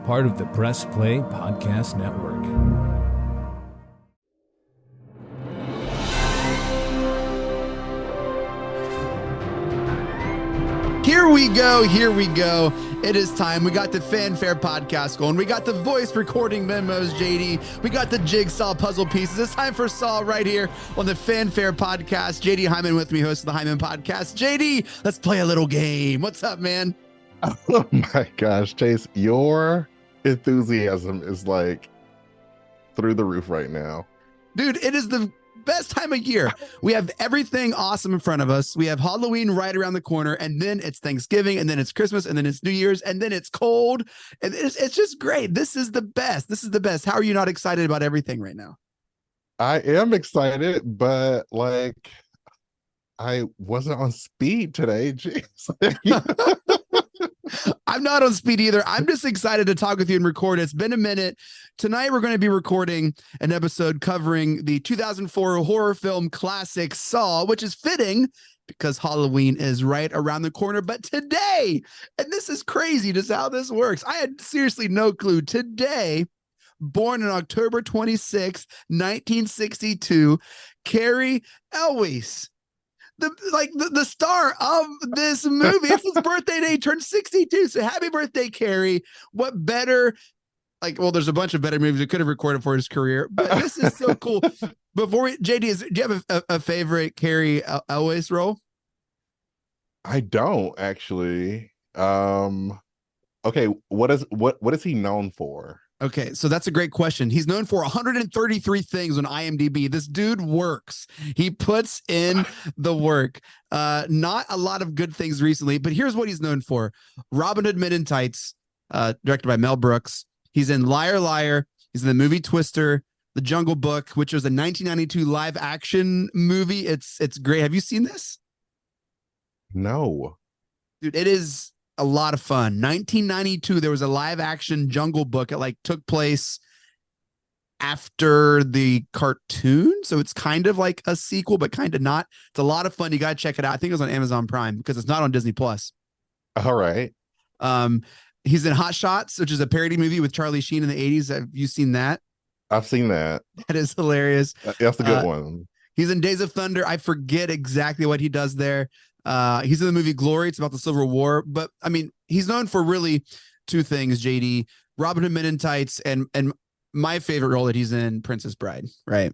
part of the Press Play Podcast Network. Here we go. It is time. We got the Fanfare podcast going. We got the voice recording memos, JD. We got the jigsaw puzzle pieces. It's time for Saw right here on the Fanfare podcast. JD Hyman with me, host of the Hyman podcast. JD, let's play a little game. What's up, man? Oh my gosh, Chase, your enthusiasm is like through the roof right now. Dude, it is the best time of year. We have everything awesome in front of us. We have Halloween right around the corner, and then it's Thanksgiving, and then it's Christmas, and then it's New Year's, and then it's cold. And it's just great. This is the best. How are you not excited about everything right now? I am excited, but like I wasn't on speed today. Jeez. I'm not on speed either. I'm just excited to talk with you and record. It's been a minute. Tonight, we're going to be recording an episode covering the 2004 horror film classic Saw, which is fitting because Halloween is right around the corner. But today, and this is crazy just how this works. I had seriously no clue. Today, born on October 26th, 1962, Cary Elwes, the star of this movie. It's his birthday day. He turned 62. So happy birthday, Cary. What better? There's a bunch of better movies he could have recorded for his career, but this is so cool. Before JD, do you have a favorite Cary Elwes role? I don't actually. Okay, what is he known for? Okay, so that's a great question. He's known for 133 things on IMDb. This dude works. He puts in the work. Not a lot of good things recently, but here's what he's known for. Robin Hood Men in Tights, directed by Mel Brooks. He's in Liar Liar. He's in the movie Twister, The Jungle Book, which was a 1992 live action movie. It's great. Have you seen this? No. Dude, it is a lot of fun. 1992, there was a live action Jungle Book. It took place after the cartoon, so it's kind of like a sequel, but kind of not. It's a lot of fun. You gotta check it out. I think it was on Amazon Prime because it's not on Disney Plus. All right. He's in Hot Shots, which is a parody movie with Charlie Sheen in the 80s. Have you seen that? I've seen that. That is hilarious. That's a good one. He's in Days of Thunder. I forget exactly what he does there. He's in the movie Glory. It's about the Civil War, but I mean, he's known for really two things, JD: Robin Hood Men in Tights, and my favorite role that he's in, Princess Bride. Right.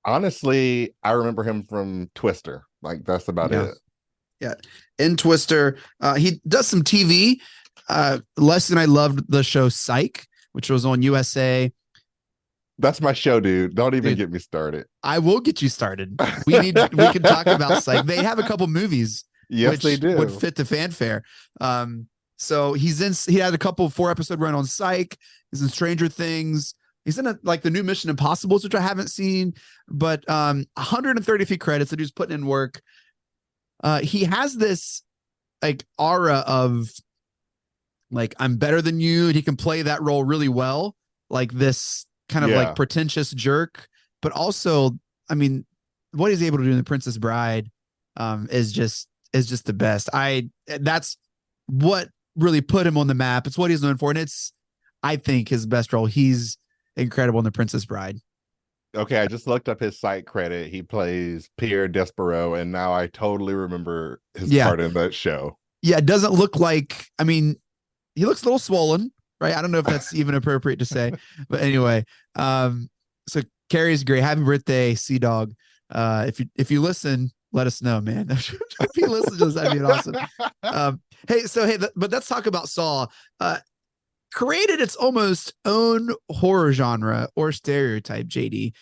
Honestly, I remember him from Twister. That's about it. Yeah. In Twister, he does some TV. Less than I loved the show Psych, which was on USA. That's my show, dude. Don't even get me started. I will get you started. We can talk about Psych. They have a couple movies. Yes, which they do. Would fit the Fanfare. So he had a couple 4-episode run on Psych. He's in Stranger Things. He's in the new Mission Impossibles, which I haven't seen, but 133 credits. The dude's putting in work. He has this aura of I'm better than you, and he can play that role really well. This kind of pretentious jerk, but also, I mean, what he's able to do in The Princess Bride is just the best. That's what really put him on the map. It's what he's known for, and it's, I think, his best role. He's incredible in The Princess Bride. Okay, I just looked up his site credit. He plays Pierre Despereaux, and now I totally remember his part in that show. Yeah, it doesn't look like, I mean, he looks a little swollen, right? I don't know if that's even appropriate to say, but anyway, so Cary's great. Happy birthday, Sea Dog. If you listen, let us know, man. If you listen to this, that'd be awesome. But let's talk about Saw. Created its almost own horror genre or stereotype, JD.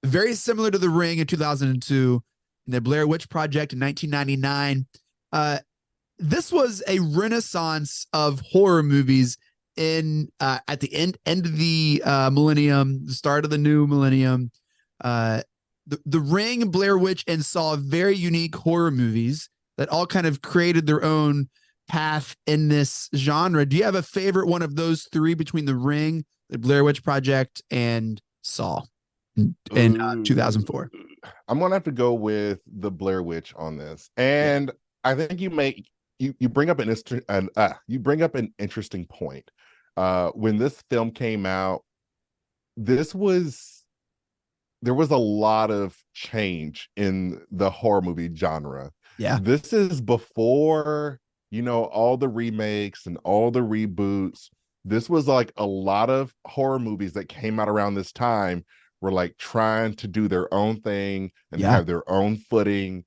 Very similar to The Ring in 2002 and the Blair Witch Project in 1999. This was a renaissance of horror movies at the end of the millennium, the start of the new millennium. The Ring, Blair Witch, and Saw, very unique horror movies that all kind of created their own path in this genre. Do you have a favorite one of those three between The Ring, the Blair Witch Project, and Saw in 2004? I'm gonna have to go with the Blair Witch on this, and I think you bring up an interesting point. When this film came out, this was there was a lot of change in the horror movie genre. Yeah. This is before, all the remakes and all the reboots. This was like a lot of horror movies that came out around this time were like trying to do their own thing and Yeah. have their own footing.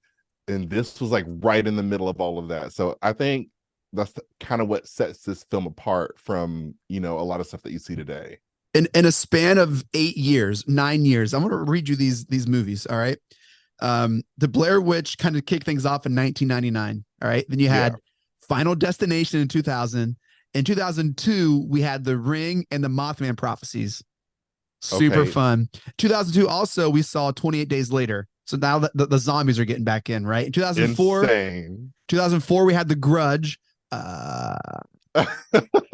And this was like right in the middle of all of that. So I think that's kind of what sets this film apart from, a lot of stuff that you see today. In a span of 9 years, I'm going to read you these movies. All right. The Blair Witch kind of kicked things off in 1999. All right. Then you had Final Destination in 2000. In 2002, we had The Ring and the Mothman Prophecies. Super fun. 2002, also, we saw 28 Days Later. So now the zombies are getting back in, right? In 2004, Insane. 2004, we had The Grudge.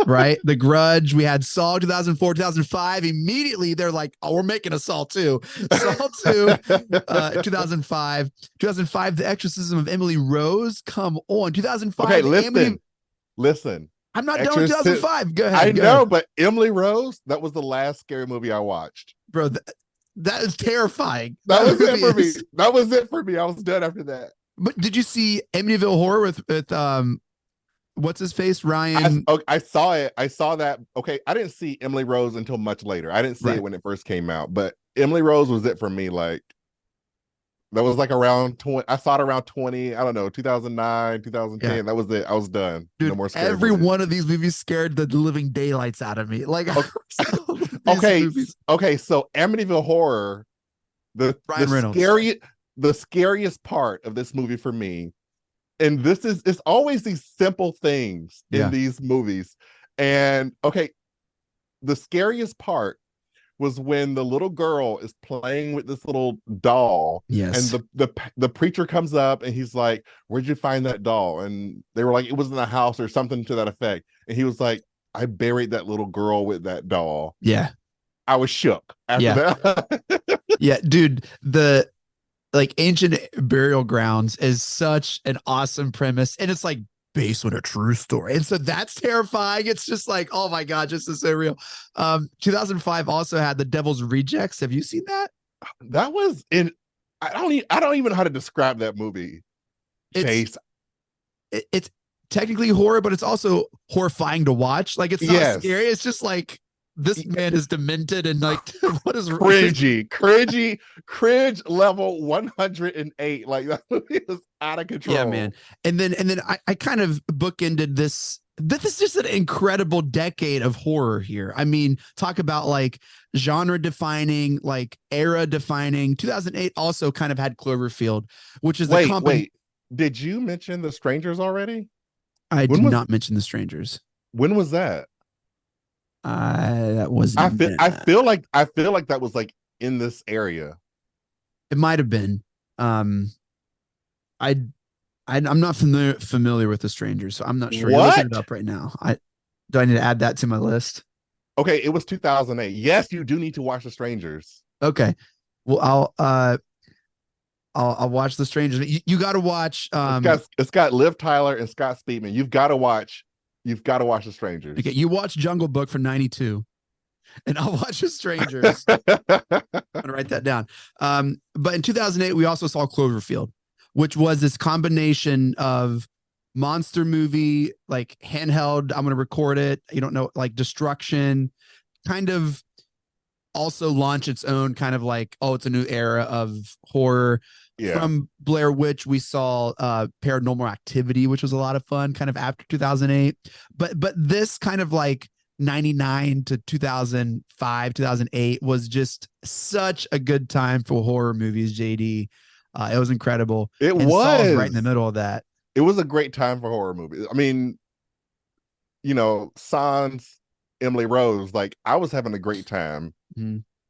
Right? The Grudge. We had Saw 2004, 2005. Immediately, they're like, oh, we're making a Saw 2. Saw 2, 2005. 2005, The Exorcism of Emily Rose. Come on. 2005. Okay, listen. I'm not done with 2005. Go ahead. I know, but Emily Rose, that was the last scary movie I watched. Bro, that is terrifying. That was it for me. That was it for me. I was done after that. But did you see Amityville Horror with what's his face? Ryan. I saw it. I saw that. Okay, I didn't see Emily Rose until much later. I didn't see it when it first came out, but Emily Rose was it for me. Like, that was like around 20. I saw it around 20. I don't know, 2009, 2010. Yeah. That was it. I was done. Dude, no more scary every movies. one of these movies scared the living daylights out of me. Like, okay. So Amityville Horror, the scariest part of this movie for me, and it's always these simple things in these movies. And the scariest part was when the little girl is playing with this little doll. Yes. And the preacher comes up and he's like, where'd you find that doll? And they were like, it was in the house or something to that effect. And he was like, I buried that little girl with that doll. Yeah. I was shook after that. Yeah, dude, the ancient burial grounds is such an awesome premise. And it's like based on a true story. And so that's terrifying. It's just like, oh my God, just so real. 2005 also had The Devil's Rejects. Have you seen that? That was in, I don't even know how to describe that movie. Chase. It's technically horror, but it's also horrifying to watch. Like, it's not scary. It's just like, this man is demented and like, what is cringe level 108. Like, that movie is out of control. Yeah, man. And then I kind of bookended this. This is just an incredible decade of horror here. I mean, talk about like genre defining, like era defining. 2008 also kind of had Cloverfield, which is wait. Did you mention The Strangers already? I did not mention The Strangers. When was that? That was. I feel like that was like in this area. It might have been. I'm not familiar with The Strangers, so I'm not sure. You're looking it up right now. Do I need to add that to my list? Okay, it was 2008. Yes, you do need to watch The Strangers. Okay, well I'll watch The Strangers. You got to watch. It's got Liv Tyler and Scott Speedman. You've got to watch The Strangers. Okay, you watch Jungle Book for 92, and I'll watch The Strangers. I'm gonna write that down. But in 2008, we also saw Cloverfield, which was this combination of monster movie, like handheld, I'm gonna record it, you don't know, like destruction, kind of also launch its own kind of like, oh, it's a new era of horror. Yeah. From Blair Witch, we saw Paranormal Activity, which was a lot of fun, kind of after 2008. But this kind of like 99 to 2005, 2008 was just such a good time for horror movies, JD. It was incredible. It was right in the middle of that. It was a great time for horror movies. I mean, sans Emily Rose, like, I was having a great time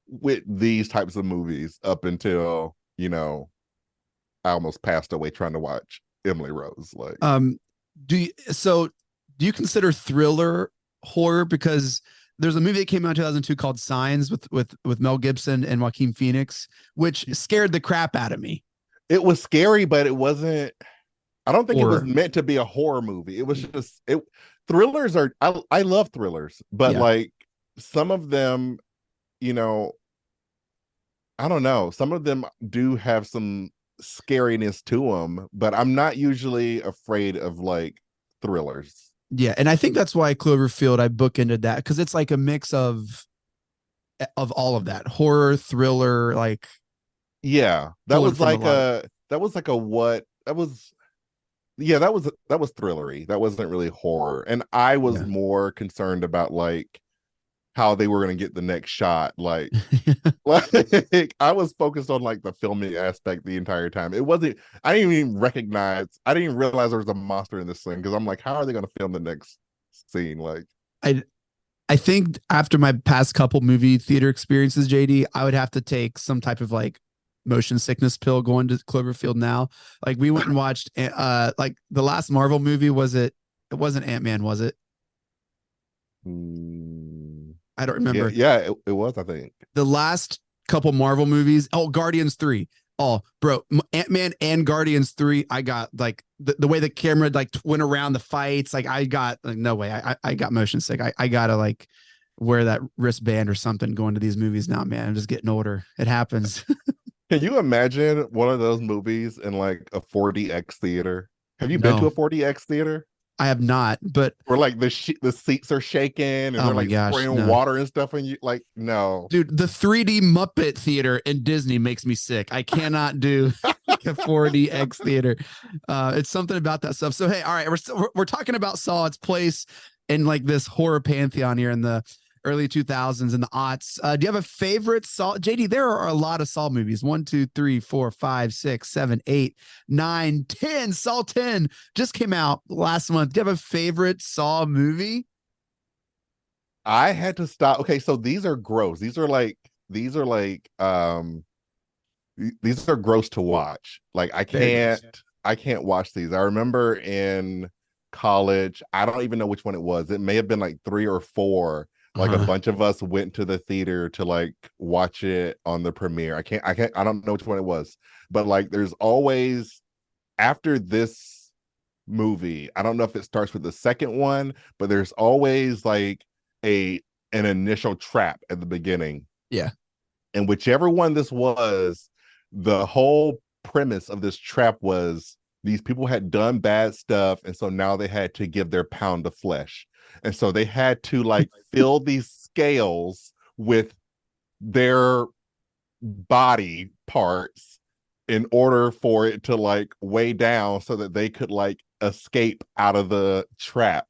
with these types of movies up until, I almost passed away trying to watch Emily Rose. Like, do you consider thriller horror? Because there's a movie that came out in 2002 called Signs with Mel Gibson and Joaquin Phoenix, which scared the crap out of me. It was scary, but it wasn't. I don't think horror. It was meant to be a horror movie. It was just thrillers are I love thrillers, but Yeah. like some of them, you know, I don't know. Some of them do have some scariness to them, but I'm not usually afraid of like thrillers. Yeah. And I think that's why Cloverfield, I bookended that because it's like a mix of all of that horror, thriller, like Yeah, pulling from a lot of, that was like a what that was yeah, that was thrillery. That wasn't really horror. And I was yeah. more concerned about like how they were going to get the next shot. Like I was focused on like the filming aspect the entire time. It wasn't I didn't even realize there was a monster in this thing because I'm like, how are they going to film the next scene? Like I I think after my past couple movie theater experiences, JD, I would have to take some type of like motion sickness pill going to Cloverfield now. Like we went and watched like the last Marvel movie, it wasn't Ant-Man, was it? mm, I don't yeah, remember. yeah, it was, I think. The last couple Marvel movies. Oh, Guardians 3. Oh, bro, Ant-Man and Guardians 3. I got like the way the camera like went around the fights. Like I got like no way. I got motion sick. I gotta like wear that wristband or something going to these movies now, man. I'm just getting older. It happens. Can you imagine one of those movies in like a 4DX theater? Have you been to No, a 4DX theater? I have not. But Where like the seats are shaking and oh they're my like gosh, spraying no. water and stuff and you like no. Dude, the 3D Muppet theater in Disney makes me sick. I cannot do like a 4DX theater. It's something about that stuff. So hey, all right, we're talking about Saw, its place in like this horror pantheon here in the early 2000s and the aughts. Do you have a favorite Saw? JD, there are a lot of Saw movies. 1, 2, 3, 4, 5, 6, 7, 8, 9, 10. Saw 10 just came out last month. Do you have a favorite Saw movie? I had to stop. Okay, so these are gross. These are like these are gross to watch. Like Very gross. I can't watch these. I remember in college, I don't even know which one it was. It may have been like 3 or 4. Like a Uh-huh. bunch of us went to the theater to like watch it on the premiere. I don't know which one it was. But like there's always after this movie, I don't know if it starts with the second one, but there's always like a an initial trap at the beginning. Yeah. And whichever one this was, the whole premise of this trap was these people had done bad stuff, and so now they had to give their pound of flesh. And so they had to like fill these scales with their body parts in order for it to like weigh down so that they could like escape out of the trap.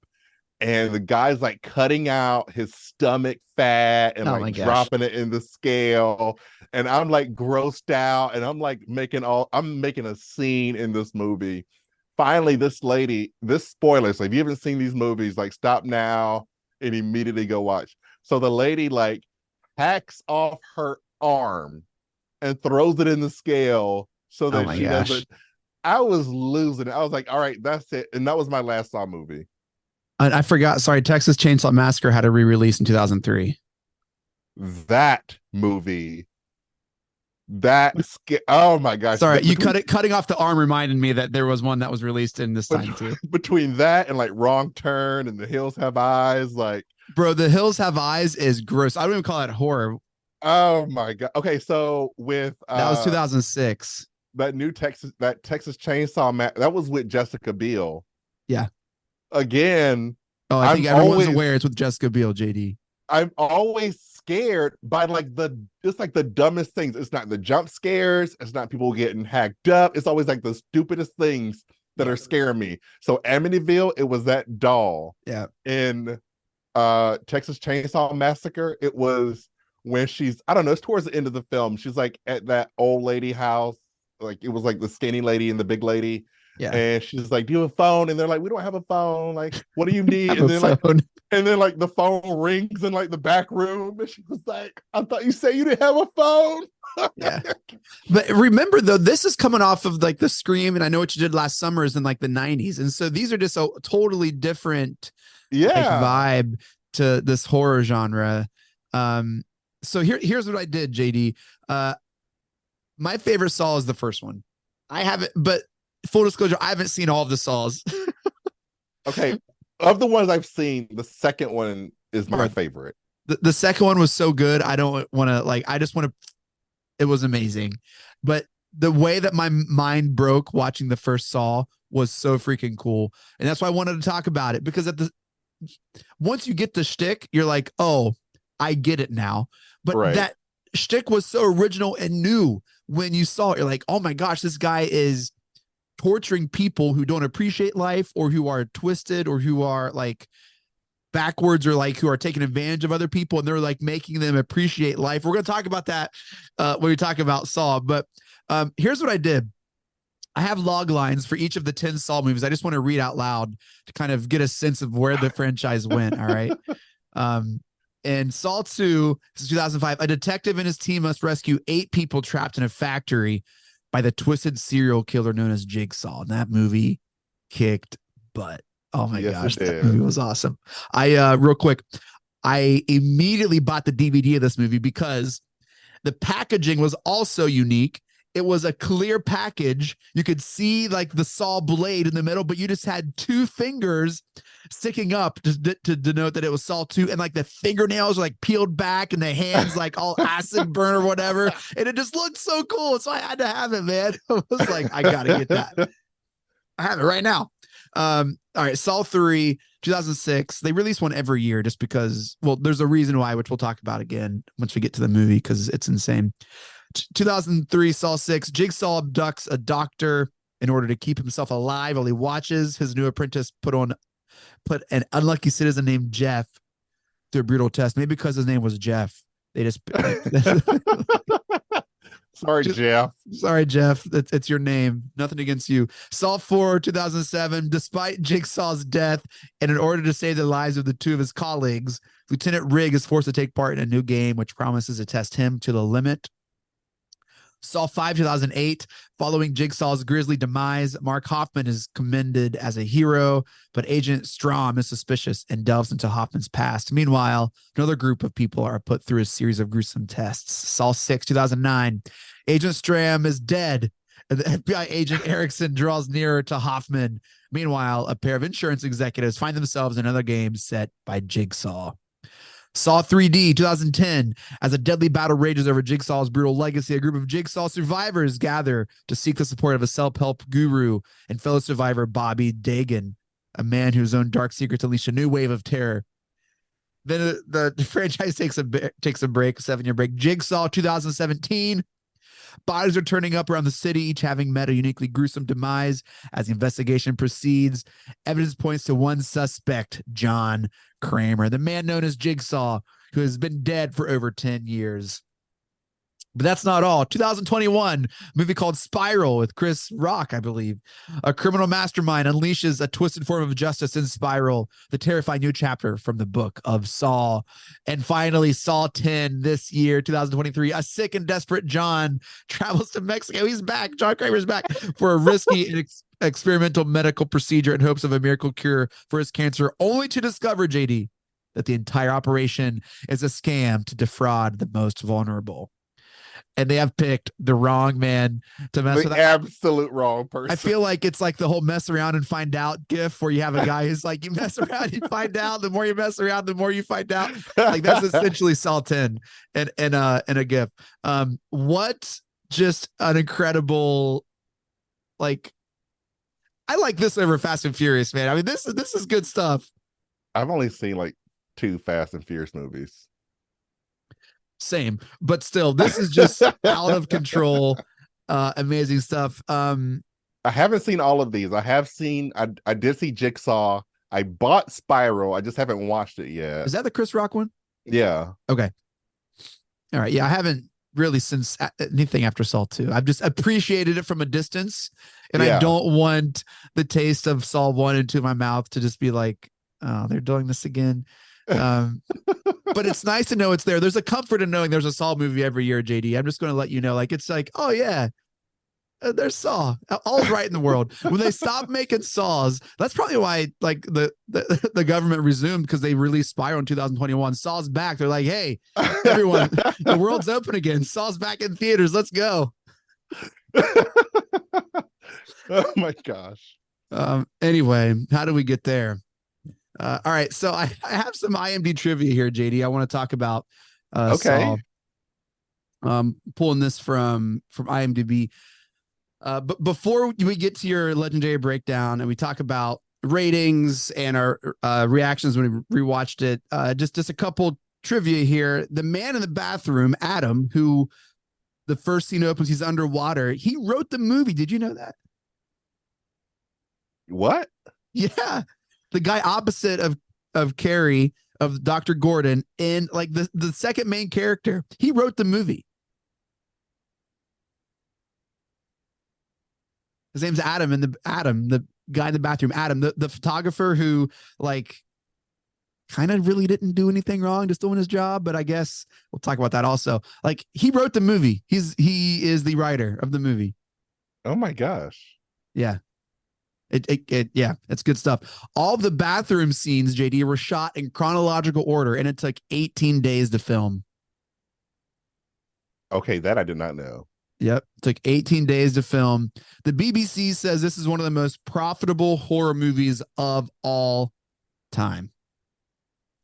And the guy's like cutting out his stomach fat and Oh like my gosh. dropping it in the scale. And I'm like grossed out and I'm making a scene in this movie. Finally, this lady, this spoiler, so if you haven't seen these movies, like stop now and immediately go watch. So the lady like hacks off her arm and throws it in the scale so Oh that my she gosh. doesn't. I was losing it. I was like, all right, that's it. And that was my last Saw movie. And I forgot. Sorry, Texas Chainsaw Massacre had a re-release in 2003. That movie, oh my gosh, Sorry, that you between cutting off the arm reminded me that there was one that was released in this time too. between that and like Wrong Turn and The Hills Have Eyes, like Bro, The Hills Have Eyes is gross. I don't even call it horror. oh my god. Okay, so with That was 2006. that Texas Chainsaw that was with Jessica Biel. Yeah. Again, Oh, I I'm think everyone's always aware it's with Jessica Biel, JD. I'm always scared by like it's like the dumbest things. It's not the jump scares, it's not people getting hacked up. It's always like the stupidest things that Yeah. are scaring me. So Amityville, it was that doll. Yeah. In Texas Chainsaw Massacre, it was when she's I don't know, it's towards the end of the film. She's like at that old lady house. Like it was like the skinny lady and the big lady. Yeah. And she's like, "Do you have a phone?" And they're like, "We don't have a phone. Like, what do you need?" Have a phone. And then like the phone rings in like the back room, and she was like, "I thought you said you didn't have a phone." Yeah. But remember though, this is coming off of like the Scream, and I know what you did last summer is in like the 90s. And so these are just a totally different like Yeah. vibe to this horror genre. Um, so here's what I did, JD. My favorite Saw is the first one. I haven't, but full disclosure, I haven't seen all of the Saws. Okay. Of the ones I've seen, the second one is my Bro, favorite. the second one was so good. I don't want to like. I just want to. It was amazing, but the way that my mind broke watching the first Saw was so freaking cool, and that's why I wanted to talk about it because at the once you get the shtick, you're like, oh, I get it now. But Right. that shtick was so original and new when you saw it. You're like, oh my gosh, this guy is torturing people who don't appreciate life or who are twisted or who are like backwards or like who are taking advantage of other people, and they're like making them appreciate life. We're going to talk about that when we talk about Saw. But here's what I did. I have log lines for each of the 10 Saw movies. I just want to read out loud to kind of get a sense of where the franchise went. All right. And Saw 2, this is 2005. A detective and his team must rescue 8 people trapped in a factory by the twisted serial killer known as Jigsaw. And that movie kicked butt. Oh my gosh, that movie was awesome. Real quick, I immediately bought the DVD of this movie because the packaging was also unique. It was a clear package. You could see like the saw blade in the middle, but you just had 2 fingers sticking up to denote that it was Saw 2. And like the fingernails were like peeled back and the hands like all acid burn or whatever. And it just looked so cool. So I had to have it, man. I was like, I got to get that. I have it right now. All right, Saw 3, 2006. They release one every year just because, well, there's a reason why, which we'll talk about again once we get to the movie because it's insane. 2003, Saw 6. Jigsaw abducts a doctor in order to keep himself alive while he watches his new apprentice put an unlucky citizen named Jeff through a brutal test. Maybe because his name was Jeff. They just Sorry, Jeff. Sorry, Jeff. It's your name. Nothing against you. Saw 4, 2007. Despite Jigsaw's death, and in order to save the lives of the 2 of his colleagues, Lieutenant Rigg is forced to take part in a new game which promises to test him to the limit. Saw 5, 2008. Following Jigsaw's grisly demise, Mark Hoffman is commended as a hero, but Agent Strom is suspicious and delves into Hoffman's past. Meanwhile, another group of people are put through a series of gruesome tests. Saw 6, 2009. Agent Strom is dead, and the FBI agent Erickson draws nearer to Hoffman. Meanwhile, a pair of insurance executives find themselves in another game set by Jigsaw. Saw 3D, 2010. As a deadly battle rages over Jigsaw's brutal legacy, a group of Jigsaw survivors gather to seek the support of a self-help guru and fellow survivor Bobby Dagan, a man whose own dark secrets unleash a new wave of terror. Then the franchise takes a break, 7-year break. Jigsaw, 2017. Bodies are turning up around the city, each having met a uniquely gruesome demise. As the investigation proceeds, evidence points to one suspect, John Kramer, the man known as Jigsaw, who has been dead for over 10 years. But that's not all. 2021, movie called Spiral with Chris Rock, I believe. A criminal mastermind unleashes a twisted form of justice in Spiral, the terrifying new chapter from the book of Saw. And finally, Saw 10 this year, 2023. A sick and desperate John travels to Mexico. He's back. John Kramer's back for a risky and experimental medical procedure in hopes of a miracle cure for his cancer, only to discover, JD, that the entire operation is a scam to defraud the most vulnerable. And they have picked the wrong man to mess with. The absolute wrong person. I feel like it's like the whole mess around and find out gif where you have a guy who's like, you mess around, you find out. The more you mess around, the more you find out. Like that's essentially Saw 10 and a gif. What just an incredible, like, I like this over Fast and Furious, man. I mean, this is good stuff. I've only seen like 2 Fast and Furious movies. Same, but still, this is just out of control. Amazing stuff. I haven't seen all of these. I did see Jigsaw. I bought Spiral. I just haven't watched it yet. Is that the Chris Rock one? Yeah. Okay. All right. Yeah, I haven't really since anything after Saw 2. I've just appreciated it from a distance, and I don't want the taste of Saw 1 and 2 in my mouth to just be like, oh, they're doing this again. But it's nice to know it's there. There's a comfort in knowing there's a Saw movie every year, JD. I'm just going to let you know, like, it's like, oh yeah, there's Saw. All's right in the world. When they stop making Saws, that's probably why like the government resumed, because they released Spiral in 2021. Saw's back. They're like, hey, everyone, the world's open again. Saw's back in theaters. Let's go. Oh my gosh. Anyway, how do we get there? All right, so I have some IMDb trivia here, JD. I want to talk about Okay. Saw. Pulling this from IMDb. But before we get to your legendary breakdown and we talk about ratings and our reactions when we rewatched it, just a couple trivia here. The man in the bathroom, Adam, who the first scene opens, he's underwater. He wrote the movie. Did you know that? What? Yeah, the guy opposite of Carrie, of Dr. Gordon, in like the second main character. He wrote the movie. His name's Adam, and the guy in the bathroom, Adam, the photographer who like kind of really didn't do anything wrong, just doing his job. But I guess we'll talk about that also. Like he wrote the movie. He is the writer of the movie. Oh my gosh. Yeah. Yeah, it's good stuff. All of the bathroom scenes, JD, were shot in chronological order, and it took 18 days to film. Okay, that I did not know. Yep. It took 18 days to film. The BBC says this is one of the most profitable horror movies of all time.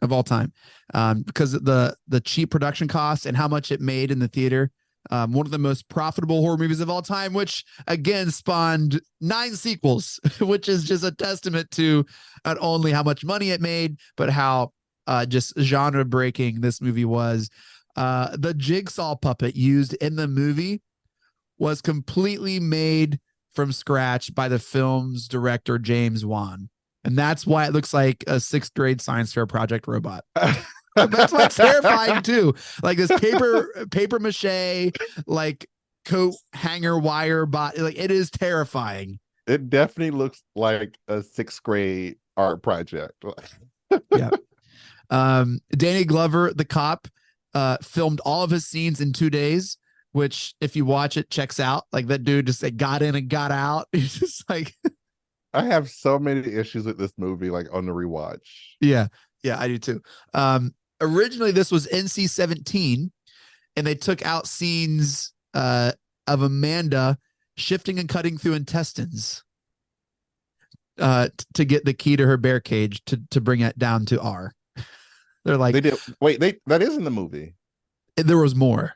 Of all time. Because of the cheap production costs and how much it made in the theater. One of the most profitable horror movies of all time, which again spawned 9 sequels, which is just a testament to not only how much money it made, but how just genre breaking this movie was. The jigsaw puppet used in the movie was completely made from scratch by the film's director, James Wan. And that's why it looks like a 6th grade science fair project robot. That's why it's terrifying too. Like this paper mache, like coat hanger wire bot. Like it is terrifying. It definitely looks like a 6th grade art project. Yeah. Danny Glover, the cop, filmed all of his scenes in 2 days, which if you watch it, checks out. Like that dude just like, got in and got out. He's just like I have so many issues with this movie, like on the rewatch. Yeah, I do too. Originally this was NC-17, and they took out scenes of Amanda shifting and cutting through intestines to get the key to her bear cage to bring it down to R. They're like, They did. Wait, that is in the movie. there was more.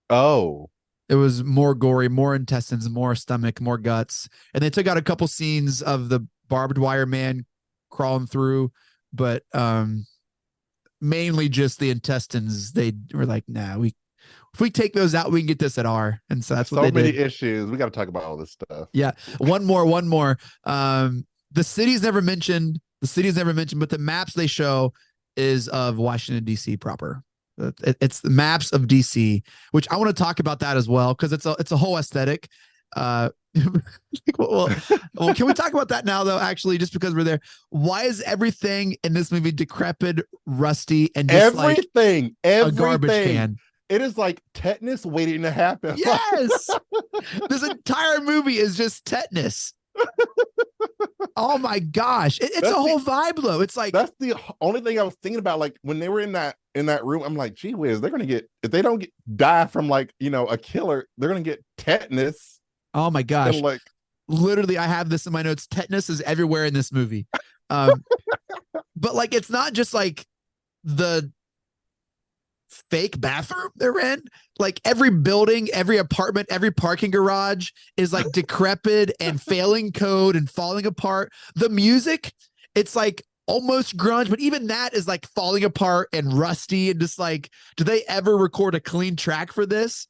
Oh, It was more gory, more intestines, more stomach, more guts. And they took out a couple scenes of the barbed wire man crawling through, but mainly just the intestines. They were like, nah, if we take those out, we can get this at R. And so that's what they did. So many issues. We got to talk about all this stuff. Yeah. One more. The city's never mentioned, but the maps they show is of Washington, D.C. proper. It's the maps of DC, which I want to talk about that as well, because it's a whole aesthetic. Well, can we talk about that now though? Actually, just because we're there, why is everything in this movie decrepit, rusty, and just everything, a garbage can? It is like tetanus waiting to happen. Yes, this entire movie is just tetanus. Oh my gosh, it's a whole vibe though. It's like that's the only thing I was thinking about. Like when they were in that room, I'm like, gee whiz, they're gonna get, if they don't die from like a killer, they're gonna get tetanus. Oh my gosh, and like literally, I have this in my notes. Tetanus is everywhere in this movie. But like, it's not just like the fake bathroom they're in. Like every building, every apartment, every parking garage is like decrepit and failing code and falling apart. The music, it's like almost grunge, but even that is like falling apart and rusty and just like, do they ever record a clean track for this?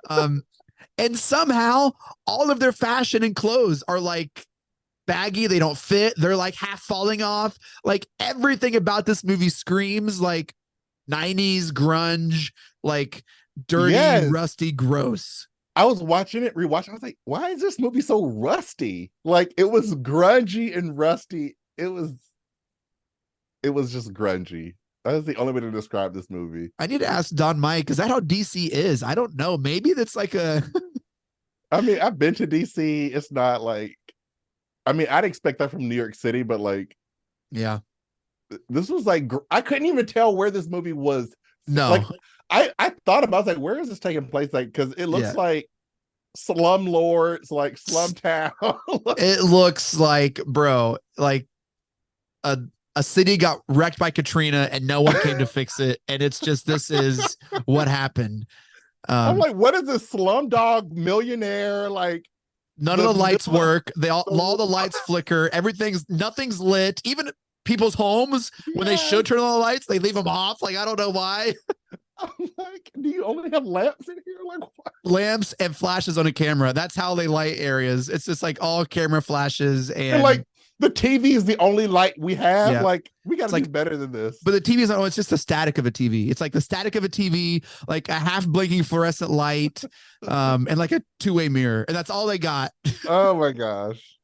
And somehow all of their fashion and clothes are like baggy. They don't fit. They're like half falling off. Like everything about this movie screams like 90s grunge, like dirty, yes. Rusty, gross. I was watching it, rewatching. I was like, why is this movie so rusty? Like it was grungy and rusty. It was just grungy. That is the only way to describe this movie. I need to ask Don Mike, is that how DC is? I don't know. Maybe that's like a I mean, I've been to DC. It's not like, I mean, I'd expect that from New York City, but like, yeah, this was like, I couldn't even tell where this movie was. No, like I thought about, I was like, where is this taking place? Like, because it looks like slum lords, like slum town. It looks like, bro, like a a city got wrecked by Katrina and no one came to fix it. And it's just, this is what happened. I'm like, what is this Slumdog Millionaire? Like, None of the the lights middle of work. All the the lights flicker. Nothing's lit. Even people's homes, when they yes. should turn on the lights, they leave them off. Like, I don't know why. I'm like, do you only have lamps in here? Like, what? Lamps and flashes on a camera. That's how they light areas. It's just like all camera flashes And like the TV is the only light we have. Yeah. Like, we got to do like better than this. But the TV is not, it's just the static of a TV. It's like the static of a TV, like a half blinking fluorescent light, and like a two-way mirror. And that's all they got. Oh my gosh.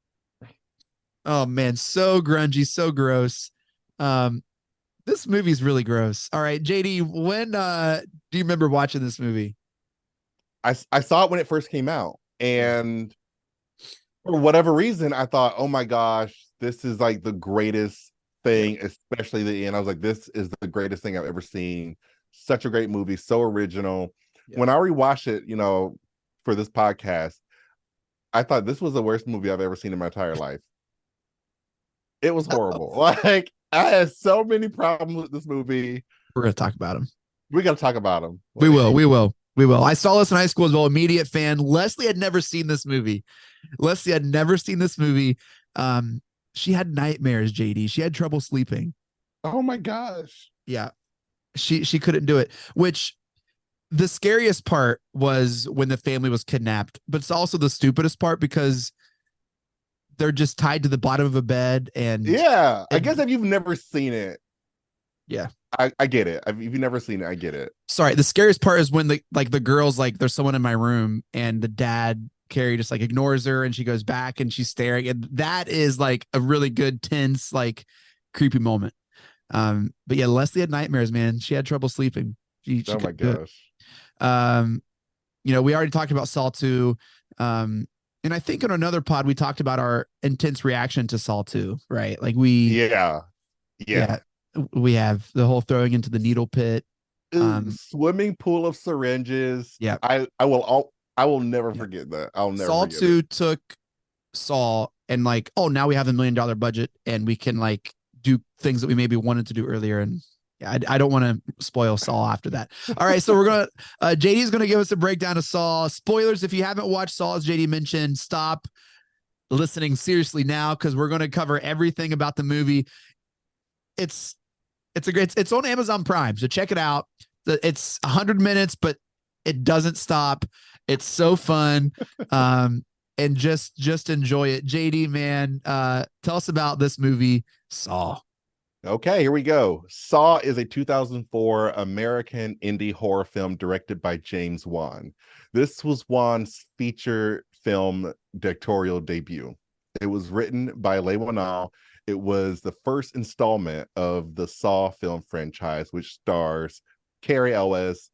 Oh man, so grungy, so gross. This movie's really gross. All right, JD, when do you remember watching this movie? I saw it when it first came out, and for whatever reason, I thought, oh my gosh, this is like the greatest thing, especially the end. I was like, this is the greatest thing I've ever seen. Such a great movie, so original. When I rewatched it, for this podcast, I thought this was the worst movie I've ever seen in my entire life. It was horrible. Like, I had so many problems with this movie. We're gonna talk about him. We got to talk about them. We will. I saw this in high school as well. Immediate fan. Leslie had never seen this movie. She had nightmares, JD. She had trouble sleeping. Oh my gosh. Yeah. She couldn't do it, which the scariest part was when the family was kidnapped, but it's also the stupidest part because they're just tied to the bottom of a bed. And I guess if you've never seen it, I get it. If you've never seen it, I get it. Sorry, the scariest part is when the girl's like, there's someone in my room, and the dad, Carrie, just like ignores her, and she goes back and she's staring, and that is like a really good, tense, like creepy moment. But yeah, Leslie had nightmares, man. She had trouble sleeping. She Oh my gosh. We already talked about Saw 2. And I think on another pod we talked about our intense reaction to Saw 2, right? Like we have the whole throwing into the needle pit. Swimming pool of syringes. Yeah. I will never forget that. I'll never Saw forget 2 it. took Saw and like, oh, now we have $1 million budget and we can like do things that we maybe wanted to do earlier. And yeah, I don't want to spoil Saw after that. All right, so we're gonna JD's gonna give us a breakdown of Saw. Spoilers, if you haven't watched Saw, as JD mentioned, stop listening seriously now, because we're gonna cover everything about the movie. It's on Amazon Prime, so check it out. It's 100 minutes, but it doesn't stop. It's so fun. And just enjoy it. JD, man, tell us about this movie, Saw. Okay, here we go. Saw is a 2004 American indie horror film directed by James Wan. This was Wan's feature film directorial debut. It was written by Leigh Whannell. It was the first installment of the Saw film franchise, which stars Cary Elwes,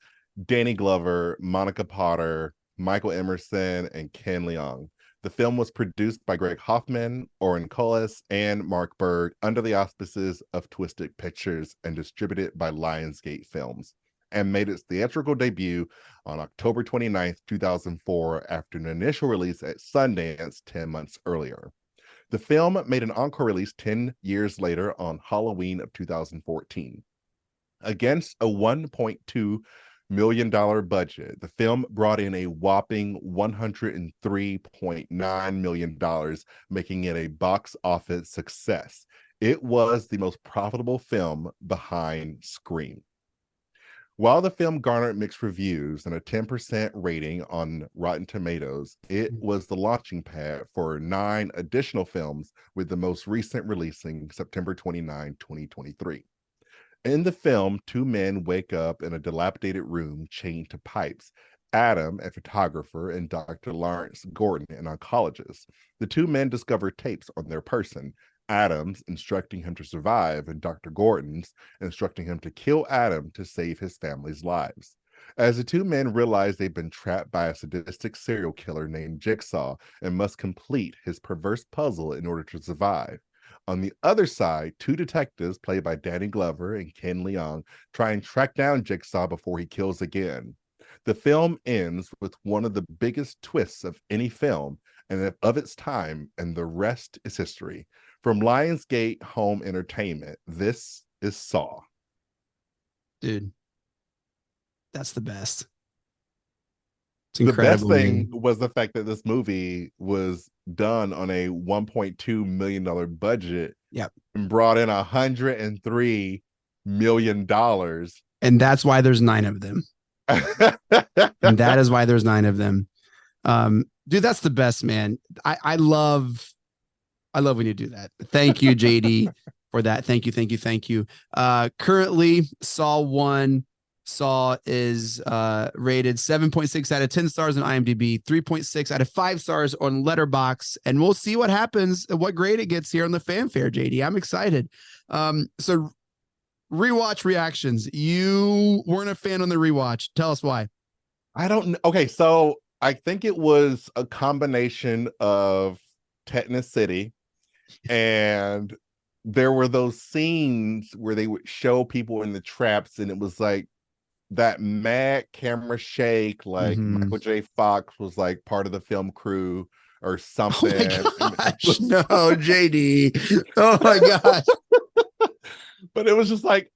Danny Glover, Monica Potter, Michael Emerson, and Ken Leung. The film was produced by Greg Hoffman, Oren Cullis, and Mark Berg under the auspices of Twisted Pictures and distributed by Lionsgate Films, and made its theatrical debut on October 29th, 2004, after an initial release at Sundance 10 months earlier. The film made an encore release 10 years later on Halloween of 2014. Against a $1.2 million budget, the film brought in a whopping $103.9 million, making it a box office success. It was the most profitable film behind Scream. While the film garnered mixed reviews and a 10% rating on Rotten Tomatoes, it was the launching pad for 9 additional films, with the most recent releasing September 29, 2023. In the film, 2 men wake up in a dilapidated room chained to pipes. Adam, a photographer, and Dr. Lawrence Gordon, an oncologist. The 2 men discover tapes on their person. Adam's instructing him to survive, and Dr. Gordon's instructing him to kill Adam to save his family's lives. As the 2 men realize they've been trapped by a sadistic serial killer named Jigsaw and must complete his perverse puzzle in order to survive. On the other side, 2 detectives, played by Danny Glover and Ken Leung, try and track down Jigsaw before he kills again. The film ends with one of the biggest twists of any film and of its time, and the rest is history. from Lionsgate Home Entertainment. This is Saw. Dude, that's the best. It's The best incredible. thing was the fact that this movie was done on a $1.2 million budget. Yep. And brought in $103 million. And that's why there's 9 of them. And that is why there's 9 of them. Dude, that's the best, man. I love when you do that. Thank you, JD, for that. Thank you. Currently, Saw 1. Saw is rated 7.6 out of 10 stars on IMDb, 3.6 out of 5 stars on Letterboxd, and we'll see what happens, what grade it gets here on the fanfare, JD. I'm excited. So rewatch reactions. You weren't a fan on the rewatch. Tell us why. I don't know. Okay, so I think it was a combination of Tetanus City, and there were those scenes where they would show people in the traps, and it was like that mad camera shake, like Michael J. Fox was like part of the film crew or something. Oh my gosh, no, JD. Oh my gosh. But it was just like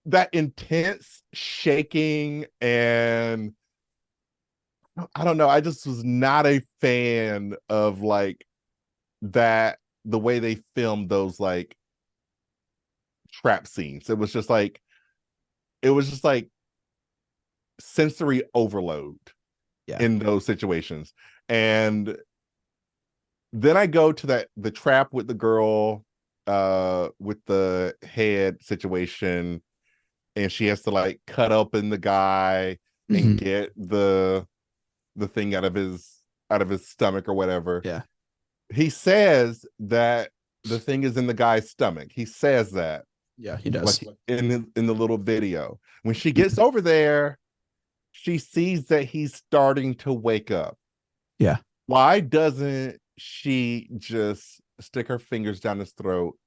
that intense shaking, and I don't know. I just was not a fan of like that, the way they filmed those like trap scenes. It was just like sensory overload in those situations. And then I go to the trap with the girl with the head situation, and she has to like cut open the guy and get the thing out of his stomach or whatever. Yeah. He says that the thing is in the guy's stomach. He says that. Yeah, he does. Like in the little video. When she gets over there, she sees that he's starting to wake up. Yeah. Why doesn't she just stick her fingers down his throat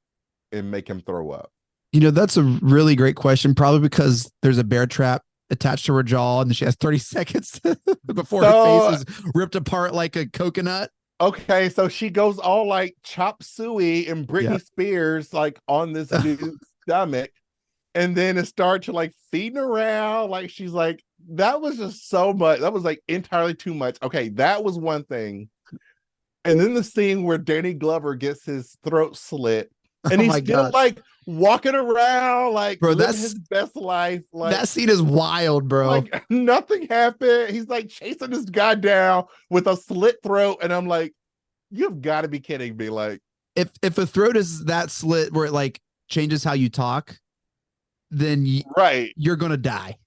and make him throw up? You know, that's a really great question. Probably because there's a bear trap attached to her jaw, and she has 30 seconds before her face is ripped apart like a coconut. Okay, so she goes all like Chop Suey and Britney Spears like on this dude's stomach, and then it starts to like feeding around. Like she's like, that was just so much. That was like entirely too much. Okay, that was one thing. And then the scene where Danny Glover gets his throat slit, and he's still like walking around, like living his best life. Like that scene is wild, bro. Like nothing happened. He's like chasing this guy down with a slit throat, and I'm like, you've got to be kidding me. Like, if a throat is that slit where it like changes how you talk, then you're gonna die.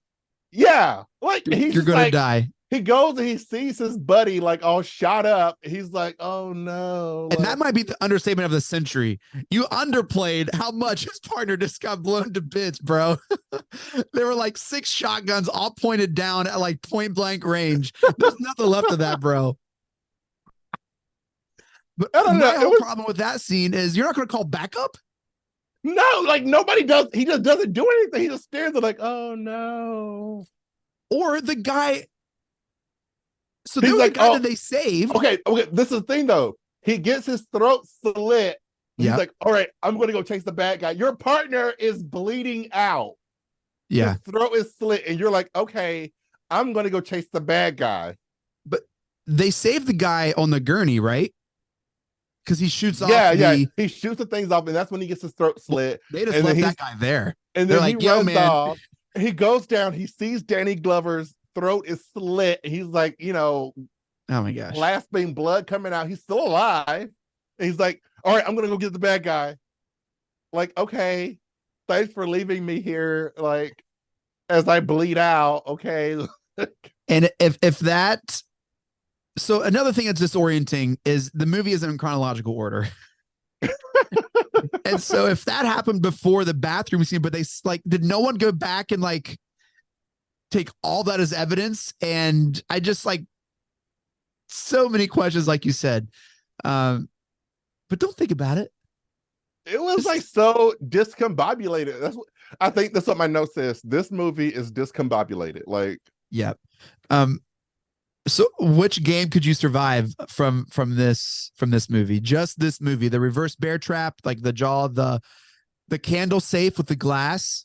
Yeah, like you're gonna like, die. He goes and he sees his buddy like all shot up. He's like, oh no. And that might be the understatement of the century. You underplayed how much his partner just got blown to bits, bro. There were like 6 shotguns all pointed down at like point blank range. There's nothing left of that, bro. But my whole problem with that scene is you're not going to call backup? No, like nobody does. He just doesn't do anything. He just stares at like, oh no. Or the guy... So there was like, a guy that they saved. Okay. This is the thing, though. He gets his throat slit. He's like, all right, I'm going to go chase the bad guy. Your partner is bleeding out. Yeah. His throat is slit. And you're like, okay, I'm going to go chase the bad guy. But they saved the guy on the gurney, right? Because he shoots off. He shoots the things off, and that's when he gets his throat slit. They just left that guy there. And then he runs off. He goes down. He sees Danny Glover's throat is slit. He's like, oh my gosh, gasping, blood coming out. He's still alive. And he's like, all right, I'm gonna go get the bad guy. Like, okay, thanks for leaving me here, like, as I bleed out. Okay. And if that, so another thing that's disorienting is the movie isn't in chronological order. And so if that happened before the bathroom scene, but they like, did no one go back and like take all that as evidence? And I just like so many questions, like you said, but don't think about it. It was like so discombobulated. That's what I think. That's what my note says. This movie is discombobulated. Like, yeah. So which game could you survive from this movie? Just this movie, the reverse bear trap, like the jaw, the candle safe with the glass.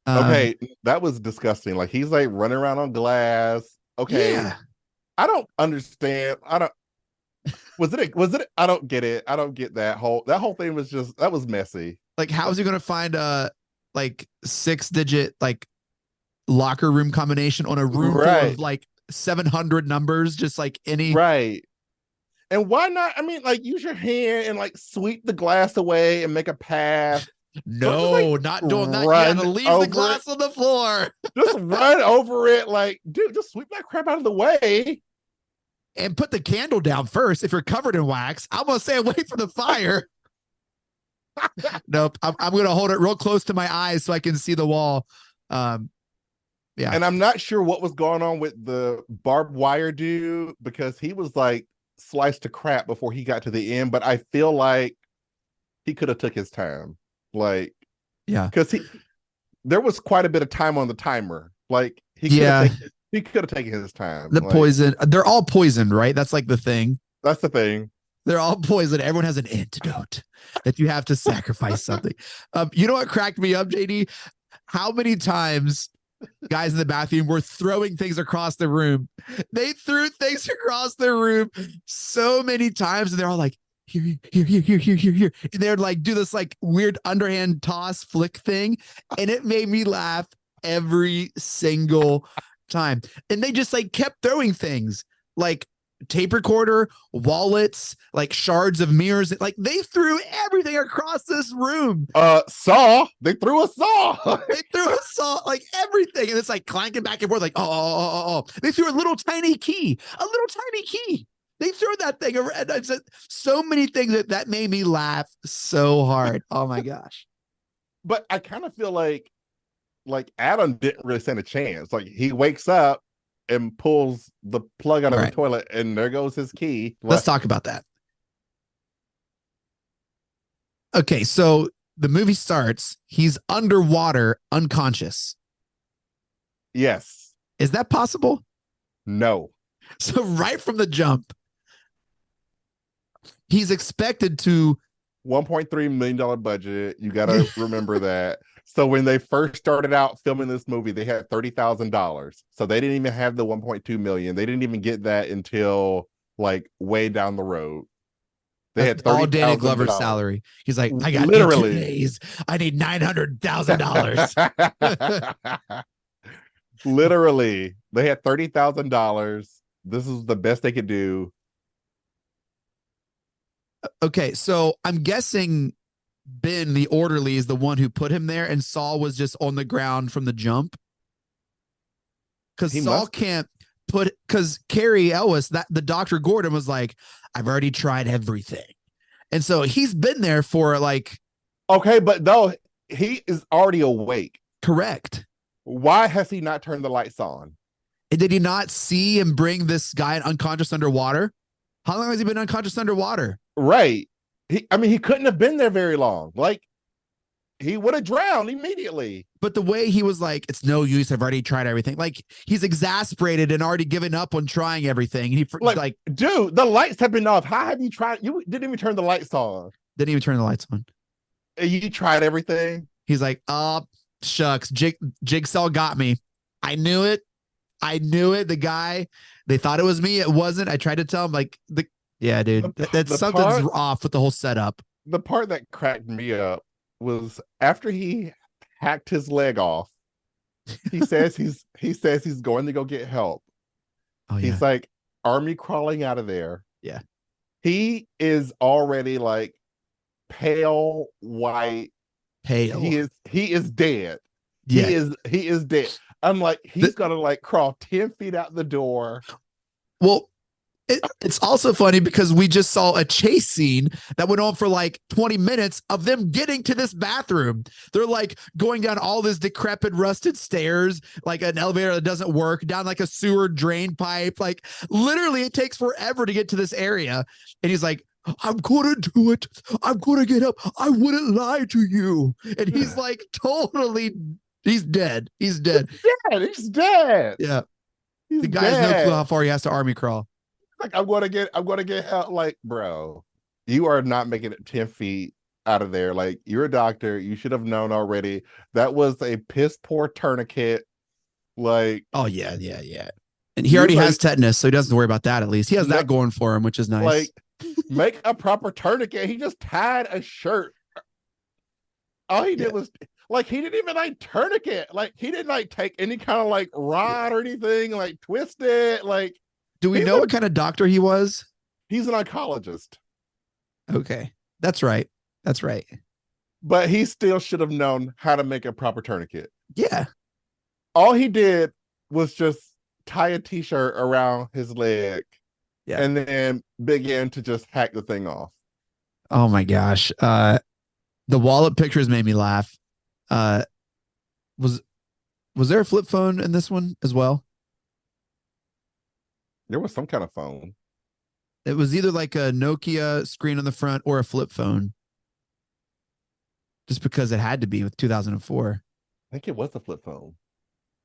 Okay, that was disgusting. Like he's like running around on glass. Okay, Yeah. I don't understand. I don't. Was it? I don't get it. I don't get that whole thing was just that was messy. Like, how is he going to find a like 6-digit like locker room combination on a room full Right, of like 700 numbers? Just like any. right. And why not? I mean, like use your hand and like sweep the glass away and make a path. Don't just like No, not doing that. You got run to leave the over it. glass on the floor Just run over it. Like, dude, just sweep that crap out of the way. and put the candle down first. If you're covered in wax, I'm going to stay away from the fire. Nope. I'm going to hold it real close to my eyes so I can see the wall. Yeah. And I'm not sure what was going on with the barbed wire dude because he was like sliced to crap before he got to the end. But I feel like he could have took his time. Like, Yeah. because there was quite a bit of time on the timer. Like he could have taken his time. The like, poison, they're all poisoned, right? That's like the thing. That's the thing. They're all poisoned. Everyone has an antidote that you have to sacrifice something. You know what cracked me up, JD? How many times guys in the bathroom were throwing things across the room? They threw things across the room so many times, and they're all like, here, here, here, here, here, here, here. And they'd like do this like weird underhand toss flick thing. And it made me laugh every single time. And they just like kept throwing things like tape recorder, wallets, like shards of mirrors. Like they threw everything across this room. Saw. They threw a saw. They threw a saw, like everything. And it's like clanking back and forth, like, oh. They threw a little tiny key. They threw that thing around. I said so many things that made me laugh so hard. Oh my gosh. But I kind of feel like Adam didn't really stand a chance. Like he wakes up and pulls the plug out of the toilet, and there goes his key. Let's talk about that. Okay, so the movie starts. He's underwater, unconscious. Yes. Is that possible? No. So right from the jump, he's expected to $1.3 million budget. You got to remember that. So when they first started out filming this movie, they had $30,000. So they didn't even have the 1.2 million. They didn't even get that until like way down the road. They had all Danny Glover's salary. He's like, I got literally 2 days. I need $900,000. Literally, they had $30,000. This is the best they could do. Okay, so I'm guessing Ben, the orderly, is the one who put him there, and Saul was just on the ground from the jump. Because Saul can't put, because Carrie Ellis, that the Dr. Gordon was like, I've already tried everything. And so he's been there for like. Okay, but though he is already awake. Correct. Why has he not turned the lights on? And did he not see him bring this guy unconscious underwater? How long has he been unconscious underwater? Right. He couldn't have been there very long. Like, he would have drowned immediately. But the way he was like, it's no use. I've already tried everything. Like, he's exasperated and already given up on trying everything. He like, dude, the lights have been off. How have you tried? You didn't even turn the lights on. Didn't even turn the lights on. You tried everything. He's like, oh, shucks. Jigsaw got me. I knew it. The guy, they thought it was me. It wasn't. I tried to tell him, like, yeah, dude, something's off with the whole setup. The part that cracked me up was after he hacked his leg off. He says he's going to go get help. Oh, yeah. He's like army crawling out of there. Yeah. He is already like pale white. Pale. He is dead. Yeah. He is dead. I'm like, he's gonna like crawl 10 feet out the door. Well, it's also funny because we just saw a chase scene that went on for like 20 minutes of them getting to this bathroom. They're like going down all this decrepit, rusted stairs, like an elevator that doesn't work, down like a sewer drain pipe. Like literally it takes forever to get to this area. And he's like, I'm going to do it. I'm going to get up. I wouldn't lie to you. And he's like, he's dead. He's dead. He's dead. Yeah. The He's guy has no clue how dead. far he has to army crawl. Like I'm gonna get help. Like, bro, you are not making it 10 feet out of there. Like, you're a doctor. You should have known already. That was a piss poor tourniquet. Like, Oh yeah, yeah, yeah. And he you're already has like, tetanus, so he doesn't worry about that. At least he has no, that going for him, which is nice. like, make a proper tourniquet. He just tied a shirt. All he Yeah. did was like, he didn't even like tourniquet. Like, he didn't like take any kind of like rod or anything, like twist it. Like, Do we know what kind of doctor he was? he's an oncologist, Okay, that's right. That's right. but he still should have known how to make a proper tourniquet. Yeah. All he did was just tie a t-shirt around his leg, Yeah. and then began to just hack the thing off. Oh my gosh. The wallet pictures made me laugh. Uh, was there a flip phone in this one as well? There was some kind of phone. It was either like a Nokia screen on the front or a flip phone. Just because it had to be with 2004. I think it was a flip phone.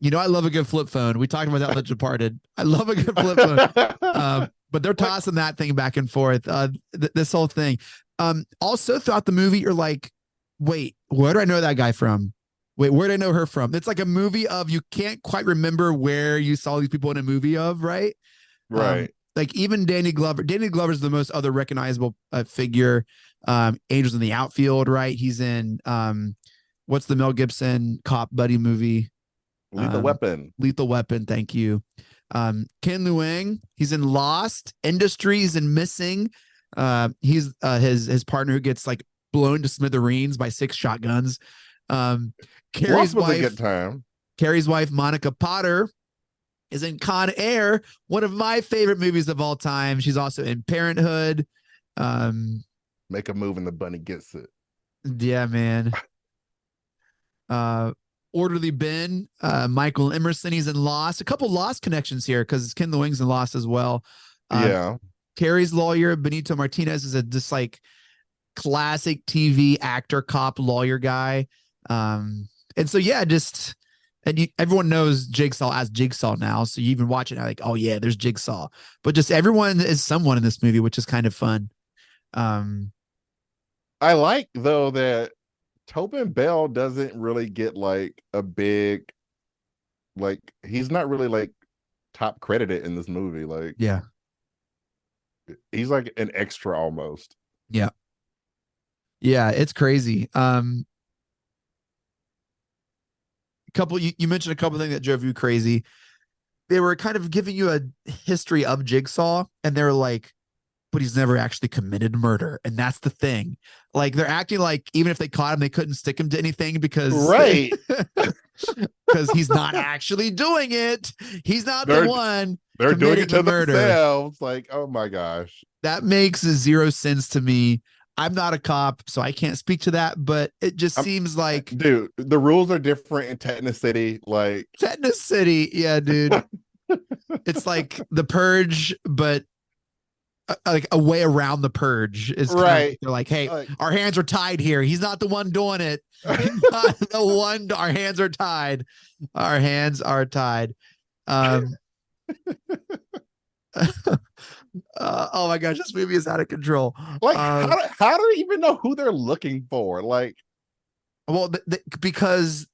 You know, I love a good flip phone. We talked about that in The Departed. I love a good flip phone. But they're tossing that thing back and forth. This whole thing. Also throughout the movie, you're like, wait, where do I know that guy from? Wait, where do I know her from? It's like a movie of you can't quite remember where you saw these people in a movie of, right? Right. Like even Danny Glover. Danny Glover's the most other recognizable figure. Angels in the Outfield, right? He's in what's the Mel Gibson cop buddy movie? Lethal Weapon. Lethal Weapon, thank you. Ken Luang, he's in Lost, Industries, and Missing. He's his partner who gets like blown to smithereens by 6 shotguns. Carrie's Lost was wife, a good time. Carrie's wife, Monica Potter, is in Con Air, one of my favorite movies of all time. She's also in Parenthood. Make a move and the bunny gets it. Yeah, man. Orderly Ben, Michael Emerson, he's in Lost. A couple Lost connections here because Ken Luang's in Lost as well. Yeah. Carrie's lawyer, Benito Martinez, is a just like classic TV actor, cop, lawyer guy. And so yeah, just everyone knows Jigsaw as Jigsaw now. So you even watch it, like, oh yeah, there's Jigsaw. But just everyone is someone in this movie, which is kind of fun. I like though that Tobin Bell doesn't really get like a big, like, he's not really like top credited in this movie. Like, Yeah. he's like an extra almost. Yeah. Yeah, it's crazy. You mentioned a couple things that drove you crazy. They were kind of giving you a history of Jigsaw, and they're like, but he's never actually committed murder. And that's the thing. Like, they're acting like even if they caught him, they couldn't stick him to anything because Right. because he's not actually doing it. He's not the one. They're doing it to the murder. themselves. Like, oh my gosh. That makes zero sense to me. I'm not a cop, so I can't speak to that, but it just seems like, dude, the rules are different in Tetanus City. Like, Tetanus City. Yeah, dude. It's like the Purge, but like a way around the Purge is right. They're like, hey, our hands are tied here. He's not the one doing it. He's not the one. Our hands are tied. Our hands are tied. Oh my gosh, this movie is out of control. Like, how do they even know who they're looking for? Like, well, because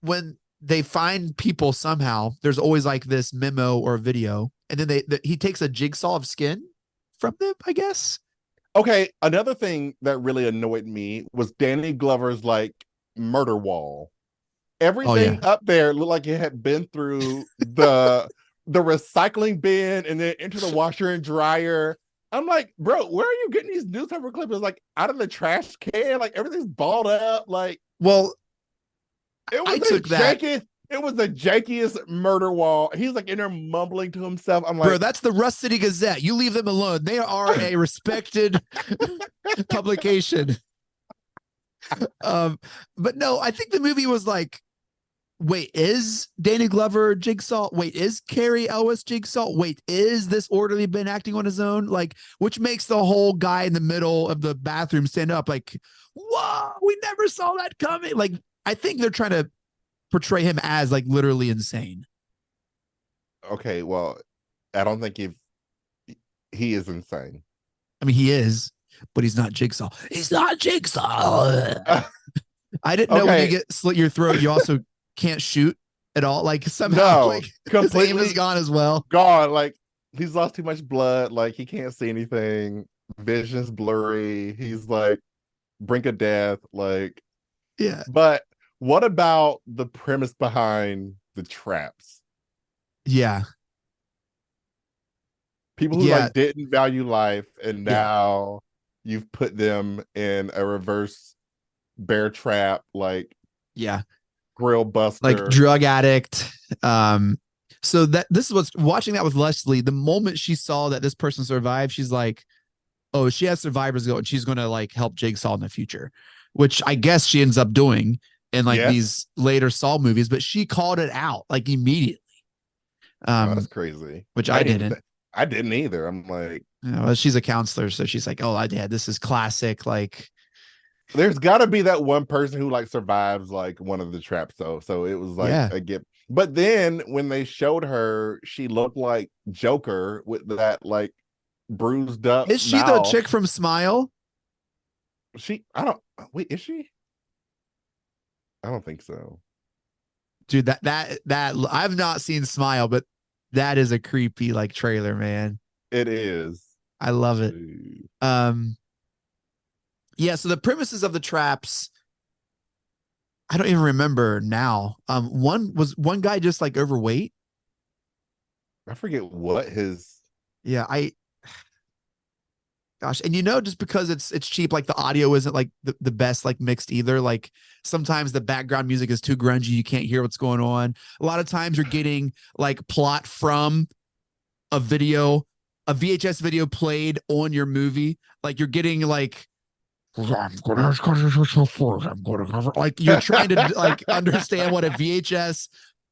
when they find people somehow, there's always like this memo or video, and then he takes a jigsaw of skin from them, I guess. Okay, another thing that really annoyed me was Danny Glover's like murder wall. Everything up there looked like it had been through the recycling bin and then into the washer and dryer. I'm like, bro, where are you getting these newspaper clippings? Like, out of the trash can? Like, everything's balled up. Like, well, it was the jankiest murder wall. He's like in there mumbling to himself. I'm like, bro, that's the Rust City Gazette. You leave them alone. They are a respected publication. But no, I think the movie was like, wait, is Danny Glover Jigsaw? Wait, is Carrie Elwes Jigsaw? Wait, is this orderly been acting on his own? Like, which makes the whole guy in the middle of the bathroom stand up like, whoa, we never saw that coming. Like, I think they're trying to portray him as like literally insane. Okay, well, I don't think he is insane. I mean, he is, but he's not Jigsaw. He's not Jigsaw. I didn't know when you Okay, get slit your throat, you also can't shoot at all. Like somehow, no, like his aim is completely gone as well. gone. Like he's lost too much blood. Like he can't see anything. Vision's blurry. He's like brink of death. Like, Yeah, but what about the premise behind the traps? yeah, People who yeah, like didn't value life, and yeah, now you've put them in a reverse bear trap, like yeah. grill Like buster. drug addict. So that this is what's watching that with Leslie. The moment she saw that this person survived, she's like, "Oh, she has survivor's guilt, and she's going to like help Jigsaw in the future," which I guess she ends up doing in like Yes. these later Saw movies. But she called it out like immediately, Oh, that's um, crazy. which I I didn't even didn't. think I didn't either. I'm like, Well, she's a counselor, so she's like, "Oh, I did. This is classic." Like, there's got to be that one person who like survives like one of the traps, though. So it was like yeah, a gift. But then when they showed her, she looked like Joker with that like bruised up is she the mouth. chick from Smile? I don't, wait, is she? I don't think so. Dude, that I've not seen Smile, but that is a creepy like trailer, man. It is. I love it. Um, yeah, so the premises of the traps, I don't even remember now. One guy just like overweight. I forget what his. Yeah, I gosh, and just because it's cheap, like the audio isn't like the best like mixed either. Like sometimes the background music is too grungy, you can't hear what's going on. A lot of times you're getting like plot from a video, a VHS video played on your movie. Like you're getting like like you're trying to like understand what a VHS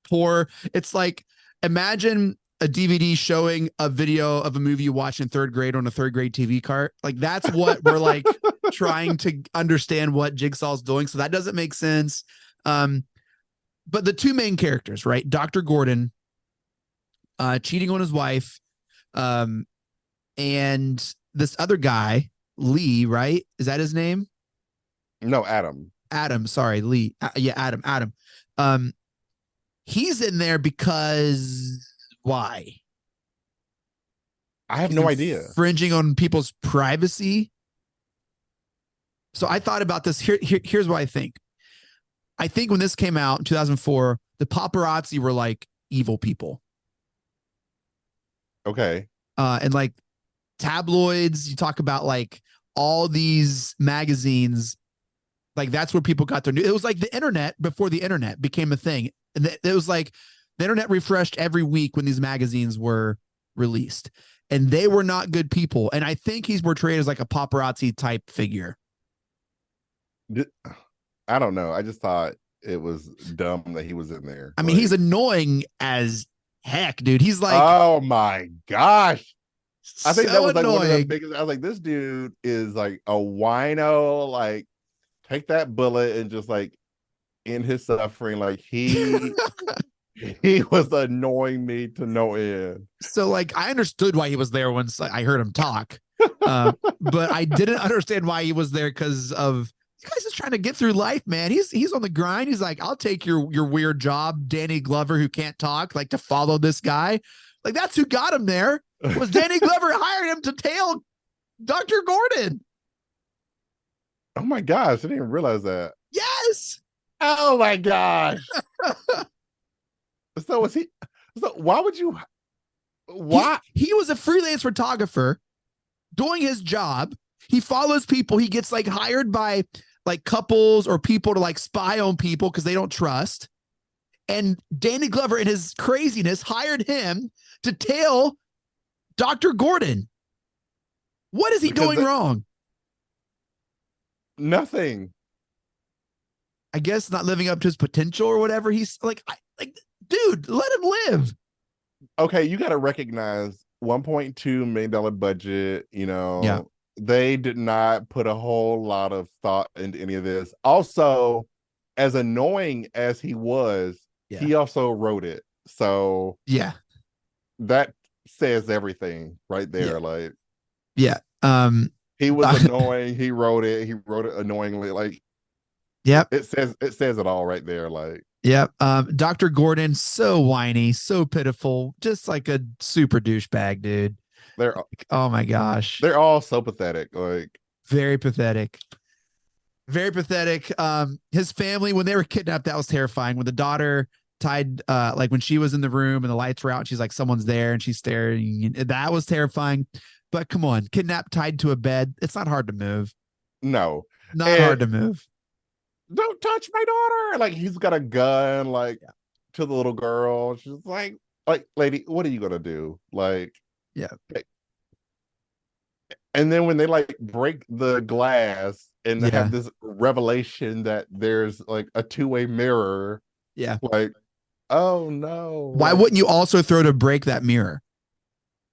pour. It's like imagine a DVD showing a video of a movie you watched in third grade on a third grade TV cart. Like that's what we're like trying to understand what Jigsaw's doing. So that doesn't make sense. But the two main characters, right? Dr. Gordon cheating on his wife, and this other guy, Lee, right? Is that his name? No, Adam. Adam, sorry, Lee. Yeah, Adam. Um, he's in there because why? I have He's no idea. infringing on people's privacy. So I thought about this. Here's what I think. I think when this came out in 2004, the paparazzi were like evil people. Okay. And like tabloids, you talk about like all these magazines, like that's where people got their news. It was like the internet before the internet became a thing. And it was like the internet refreshed every week when these magazines were released. And they were not good people. And I think he's portrayed as like a paparazzi type figure. I don't know. I just thought it was dumb that he was in there. I mean, he's annoying as heck, dude. He's like, oh my gosh. I think that so was like one of the annoying. biggest. I was like, this dude is like a wino. Like, take that bullet and just like end his suffering. Like he was annoying me to no end. So like I understood why he was there once I heard him talk. But I didn't understand why he was there because of you guys just trying to get through life, man. He's on the grind. He's like, I'll take your weird job, Danny Glover, who can't talk, like to follow this guy. Like that's who got him there. Was Danny Glover hired him to tail Dr. Gordon? Oh my gosh, I didn't realize that. Yes. Oh my gosh. So was he? So why would you? Why? He was a freelance photographer doing his job. He follows people. He gets like hired by like couples or people to like spy on people because they don't trust. And Danny Glover in his craziness hired him to tail Dr. Gordon. What is he doing wrong? Nothing. I guess not living up to his potential or whatever. He's like, dude, let him live. Okay, you got to recognize $1.2 million budget. You know, yeah. They did not put a whole lot of thought into any of this. Also, as annoying as he was, he also wrote it. So yeah, that says everything right there. Yeah. Like, Yeah. he was annoying. He wrote it. He wrote it annoyingly. Like, Yep. it says it all right there. Like, Yep. Dr. Gordon, so whiny, so pitiful, just like a super douchebag, dude. they're Oh my gosh. they're all so pathetic. Like, Very pathetic. Very pathetic. His family, when they were kidnapped, that was terrifying. When the daughter tied, like when she was in the room and the lights were out, she's like, someone's there, and she's staring. That was terrifying. But come on, kidnapped, tied to a bed. It's not hard to move. no. Not hard to move. Don't touch my daughter. Like, he's got a gun, like, to the little girl. She's like, lady, what are you gonna do? Like, Yeah. And then when they like break the glass and Yeah. have this revelation that there's like a two-way mirror. Yeah. Like, oh no. Why like, wouldn't you also throw to break that mirror?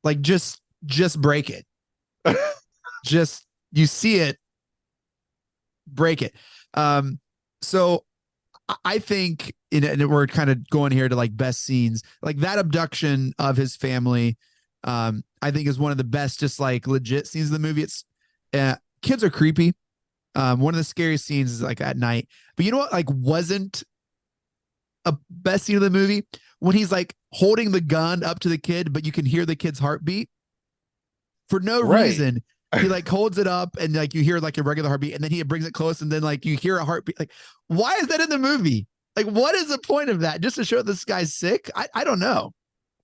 Like just break it. Just you see it, break it. So I think and we're kind of going here to like best scenes, like that abduction of his family. I think is one of the best, just like legit scenes of the movie. It's kids are creepy. One of the scariest scenes is like at night. But you know what? Like wasn't a best scene of the movie when he's like holding the gun up to the kid, but you can hear the kid's heartbeat for no reason. He like holds it up and like you hear like a regular heartbeat, and then he brings it close, and then like you hear a heartbeat. Like, why is that in the movie? Like, what is the point of that? Just to show this guy's sick? I don't know.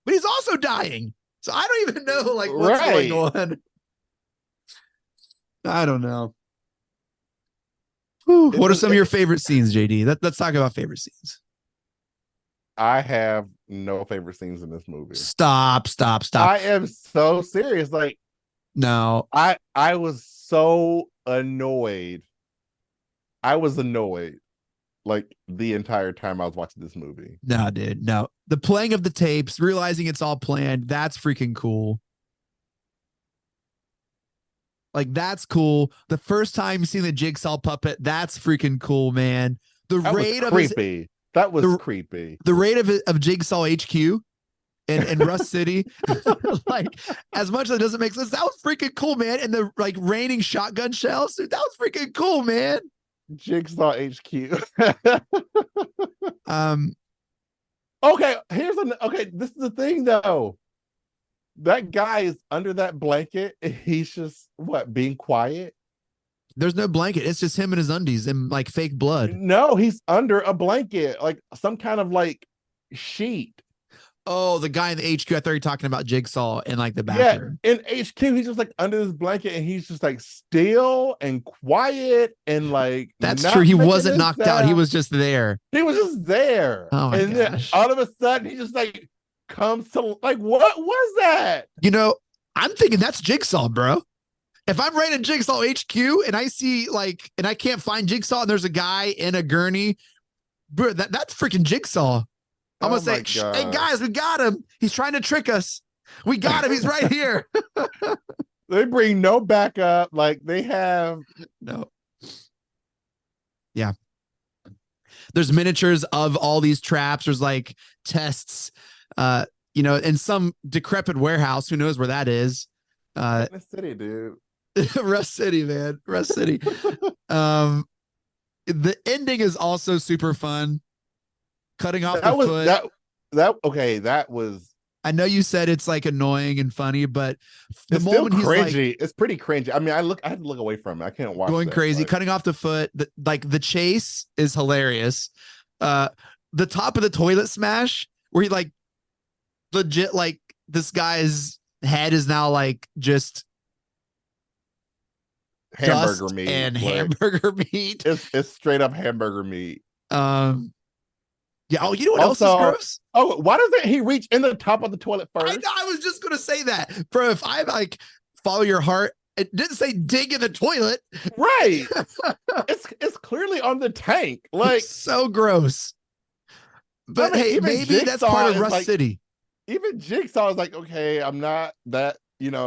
But he's also dying. So I don't even know like what's going on. I don't know. Whew, what are some of your favorite scenes, JD? Let's talk about favorite scenes. I have no favorite scenes in this movie. Stop. I am so serious. Like, no. I was so annoyed. I was annoyed like the entire time I was watching this movie. No, dude, no. The playing of the tapes, realizing it's all planned, that's freaking cool. Like, that's cool. The first time seeing the jigsaw puppet, that's freaking cool, man. The raid of creepy. That was creepy. The raid of Jigsaw HQ in Rust City, like as much as it doesn't make sense, that was freaking cool, man. And the like raining shotgun shells, dude, that was freaking cool, man. Jigsaw HQ. Okay, this is the thing though. That guy is under that blanket and he's just being quiet. There's no blanket. It's just him and his undies and like fake blood. No, he's under a blanket, like some kind of like sheet. Oh, the guy in the HQ. I thought you were talking about Jigsaw in like the bathroom. Yeah, in HQ, he's just like under this blanket and he's just like still and quiet and like. That's true. He wasn't knocked out. He was just there. He was just there. Oh my gosh. Then all of a sudden he just like comes to like, what was that? You know, I'm thinking that's Jigsaw, bro. If I'm writing Jigsaw HQ and I see like, and I can't find Jigsaw and there's a guy in a gurney, bro, that's freaking Jigsaw. I'm gonna say, hey guys, we got him. He's trying to trick us. We got him. He's right here. They bring no backup. Like they have no. Yeah. There's miniatures of all these traps. There's like tests, in some decrepit warehouse. Who knows where that is? The city, dude. Rust City, man. Rust City. The ending is also super fun. Cutting off the foot. That was. I know you said it's like annoying and funny, but the moment he's cringy, it's pretty cringy. I mean, I had to look away from it. I can't watch. Going crazy, cutting off the foot. The chase is hilarious. The top of the toilet smash, where he like legit like this guy's head is now like just hamburger meat and hamburger meat. It's straight up hamburger meat. Yeah. Oh, you know what else is gross? Oh, why doesn't he reach in the top of the toilet first? I was just gonna say that, bro. If I like follow your heart, it didn't say dig in the toilet, right? it's clearly on the tank. Like it's so gross. But hey, maybe Jigsaw that's part of Rust City. Even Jigsaw is like, okay, I'm not that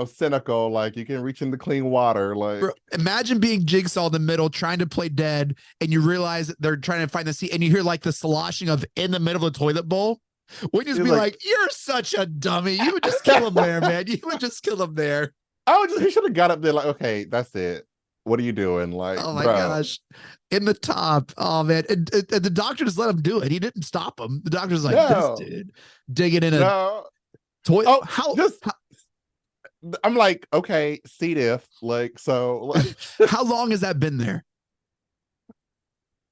cynical. Like you can reach in the clean water. Like, bro, imagine being Jigsaw in the middle trying to play dead, and you realize they're trying to find the seat, and you hear like the sloshing of in the middle of the toilet bowl. Wouldn't you just He's be like- like, "You're such a dummy. You would just kill him there, man. You would just kill him there." he should have got up there like, okay, that's it. What are you doing? Like, Oh my bro. gosh. In the top. Oh man. And the doctor just let him do it. He didn't stop him. The doctor's like, this No. dude digging in a No. toilet. Oh, how, just I'm like, okay, C diff. Like, so like, how long has that been there?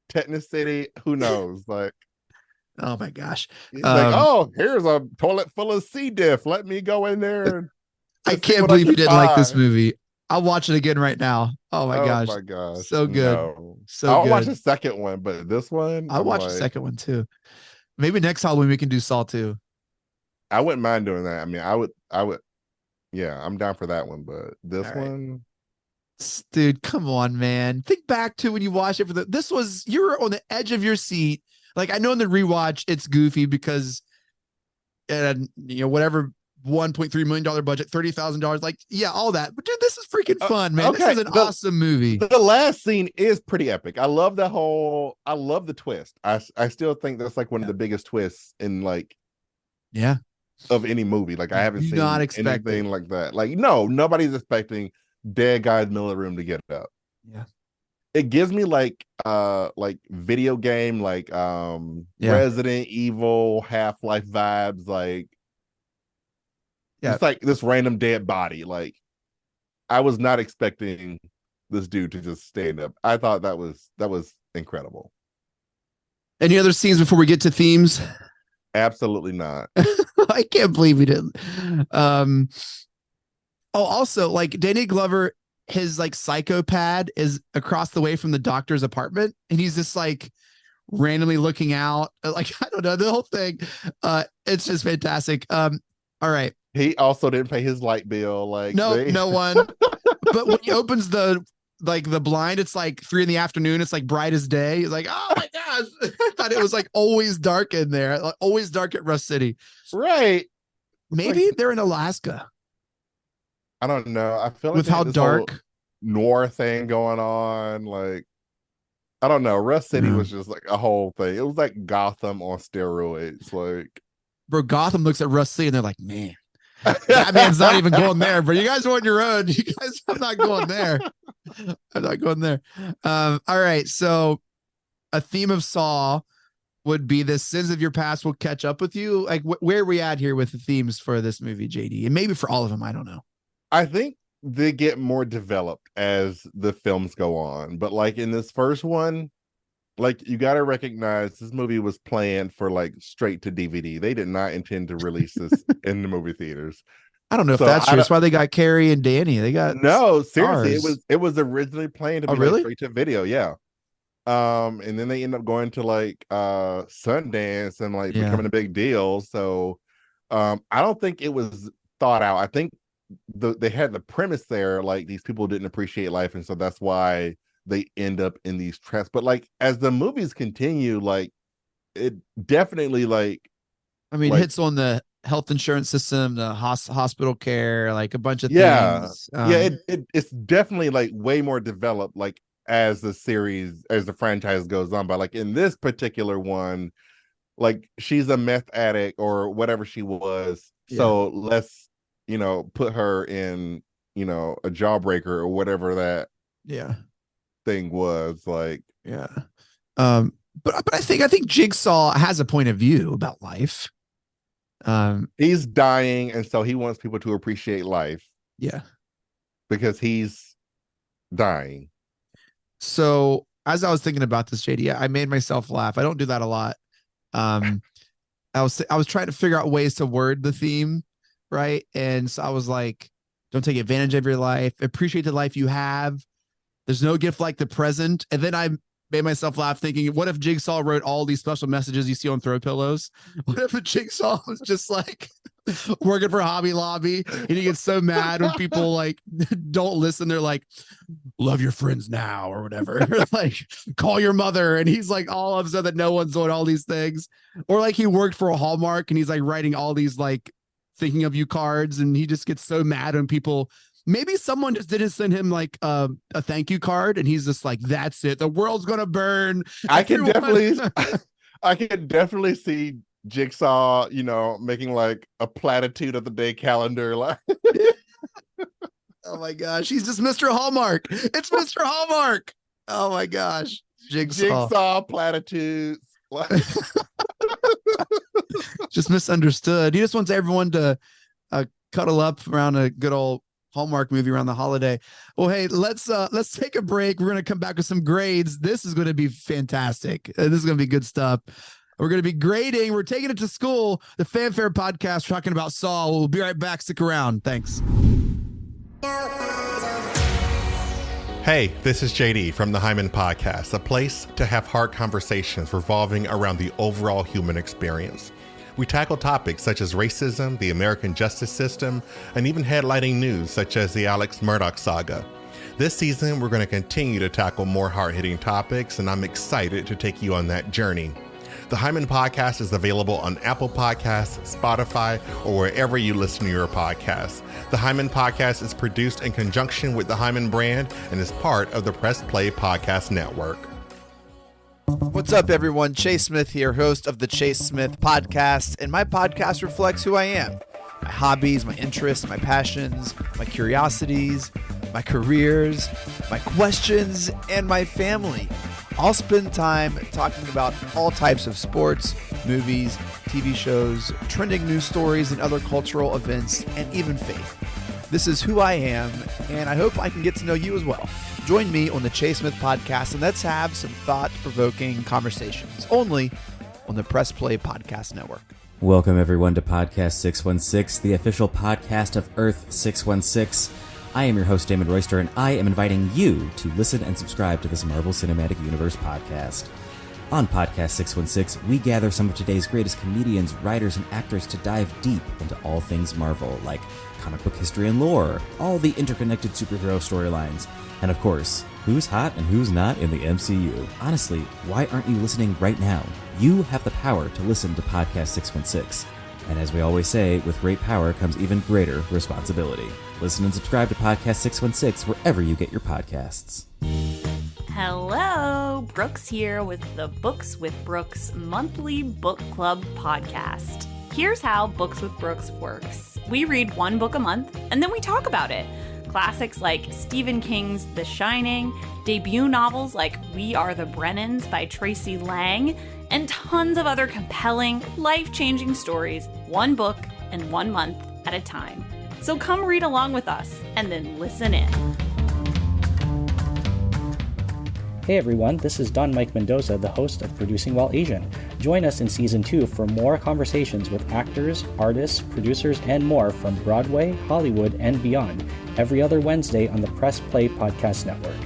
Tetanus City, who knows? Like, Oh my gosh. he's like, oh, here's a toilet full of C diff. Let me go in there. And I just see can't what believe you can didn't like this find. movie. I'll watch it again right now. Oh my gosh. Oh my gosh. So good. No. So I'll good. watch the second one, but this one, I'll I'm watch like, the second one too. Maybe next Halloween we can do Saw 2. I wouldn't mind doing that. I mean, I would, yeah, I'm down for that one, but this All right. one, Dude, come on, man. Think back to when you watched it you were on the edge of your seat. Like, I know in the rewatch it's goofy because whatever $1.3 million budget, $30,000, like, yeah, all that. But dude, this is freaking fun, man. This okay, is an awesome movie. the last scene is pretty epic. I love the twist. I still think that's like one of the biggest twists in like Yeah. of any movie. Like, I haven't Do seen not expect anything it. like that. Like, no, nobody's expecting dead guy in the middle of the room to get up. Yeah. It gives me like video game, like Resident Evil, Half-Life vibes, like it's like this random dead body. Like, I was not expecting this dude to just stand up. I thought that was incredible. Any other scenes before we get to themes? Absolutely not. I can't believe we didn't. Also, like, Danny Glover, his like psychopad is across the way from the doctor's apartment, and he's just like randomly looking out. Like, I don't know, the whole thing. It's just fantastic. All right. He also didn't pay his light bill. Like, No one. But when he opens the blind, it's like 3 PM. It's like bright as day. He's like, oh my gosh. I thought it was like always dark in there, like always dark at Rust City. right. Maybe like, they're in Alaska. I don't know. I feel like With how this whole dark noir thing going on. Like, I don't know. Rust City was just like a whole thing. It was like Gotham on steroids. Like, bro, Gotham looks at Rust City and they're like, man, Batman's not even going there, but you guys are on your own. You guys, I'm not going there. I'm not going there. All right. So a theme of Saw would be the sins of your past will catch up with you. Like, where are we at here with the themes for this movie, JD? And maybe for all of them, I don't know. I think they get more developed as the films go on. But like in this first one, like, you got to recognize this movie was planned for like straight to DVD. They did not intend to release this in the movie theaters. I don't know if that's true. That's why they got Carrie and Danny. They got no, seriously, stars. it was originally planned to be really? like straight to video, yeah. And then they end up going to like Sundance and like becoming a big deal. So I don't think it was thought out. I think they had the premise there, like these people didn't appreciate life, and so that's why they end up in these traps. But like as the movies continue, like it definitely like hits on the health insurance system, the hospital care, like a bunch of things. It's definitely like way more developed like as the franchise goes on. But like in this particular one, like she's a meth addict or whatever she was, so let's put her in a jawbreaker or whatever that thing was like. But I think Jigsaw has a point of view about life. He's dying, and so he wants people to appreciate life because he's dying. So as I was thinking about this, JD, I made myself laugh. I don't do that a lot. I was trying to figure out ways to word the theme, right? And so I was like, don't take advantage of your life, appreciate the life you have, there's no gift like the present. And then I made myself laugh thinking, what if Jigsaw wrote all these special messages you see on throw pillows? What if a Jigsaw was just like working for Hobby Lobby and he gets so mad when people like don't listen? They're like, love your friends now or whatever. Like, call your mother. And he's like all upset that no one's doing all these things. Or like he worked for a Hallmark and he's like writing all these like thinking of you cards, and he just gets so mad when people, maybe someone just didn't send him like a thank you card, and he's just like, that's it, the world's gonna burn. I can definitely see Jigsaw, making like a platitude of the day calendar. Like, Oh my gosh, he's just Mr. Hallmark. It's Mr. Hallmark. Oh my gosh, Jigsaw platitudes. Like, just misunderstood. He just wants everyone to cuddle up around a good old Hallmark movie around the holiday. Well, hey, let's take a break. We're gonna come back with some grades. This is going to be fantastic. This is going to be good stuff. We're going to be grading. We're taking it to school. The Fanfare Podcast, talking about Saw. We'll be right back. Stick around. Thanks. Hey, this is JD from the Hyman Podcast, a place to have hard conversations revolving around the overall human experience. We tackle topics such as racism, the American justice system, and even headlining news such as the Alex Murdaugh saga. This season, we're going to continue to tackle more hard-hitting topics, and I'm excited to take you on that journey. The Hyman Podcast is available on Apple Podcasts, Spotify, or wherever you listen to your podcasts. The Hyman Podcast is produced in conjunction with the Hyman brand and is part of the Press Play Podcast Network. What's up, everyone? Chase Smith here, host of the Chase Smith Podcast, and my podcast reflects who I am. My hobbies, my interests, my passions, my curiosities, my careers, my questions, and my family. I'll spend time talking about all types of sports, movies, TV shows, trending news stories, and other cultural events, and even faith. This is who I am, and I hope I can get to know you as well. Join me on the Chase Smith Podcast, and let's have some thought-provoking conversations, only on the Press Play Podcast Network. Welcome, everyone, to Podcast 616, the official podcast of Earth 616. I am your host, Damon Royster, and I am inviting you to listen and subscribe to this Marvel Cinematic Universe podcast. On Podcast 616, we gather some of today's greatest comedians, writers, and actors to dive deep into all things Marvel, like comic book history and lore, all the interconnected superhero storylines, and of course, who's hot and who's not in the MCU. Honestly, why aren't you listening right now? You have the power to listen to Podcast 616. And as we always say, with great power comes even greater responsibility. Listen and subscribe to Podcast 616 wherever you get your podcasts. Hello, Brooks here with the Books with Brooks monthly book club podcast. Here's how Books with Brooks works. We read one book a month, and then we talk about it. Classics like Stephen King's The Shining, debut novels like We Are the Brennans by Tracy Lang, and tons of other compelling, life-changing stories, one book and 1 month at a time. So come read along with us, and then listen in. Hey everyone, this is Don Mike Mendoza, the host of Producing While Asian. Join us in Season 2 for more conversations with actors, artists, producers, and more from Broadway, Hollywood, and beyond, every other Wednesday on the Press Play Podcast Network.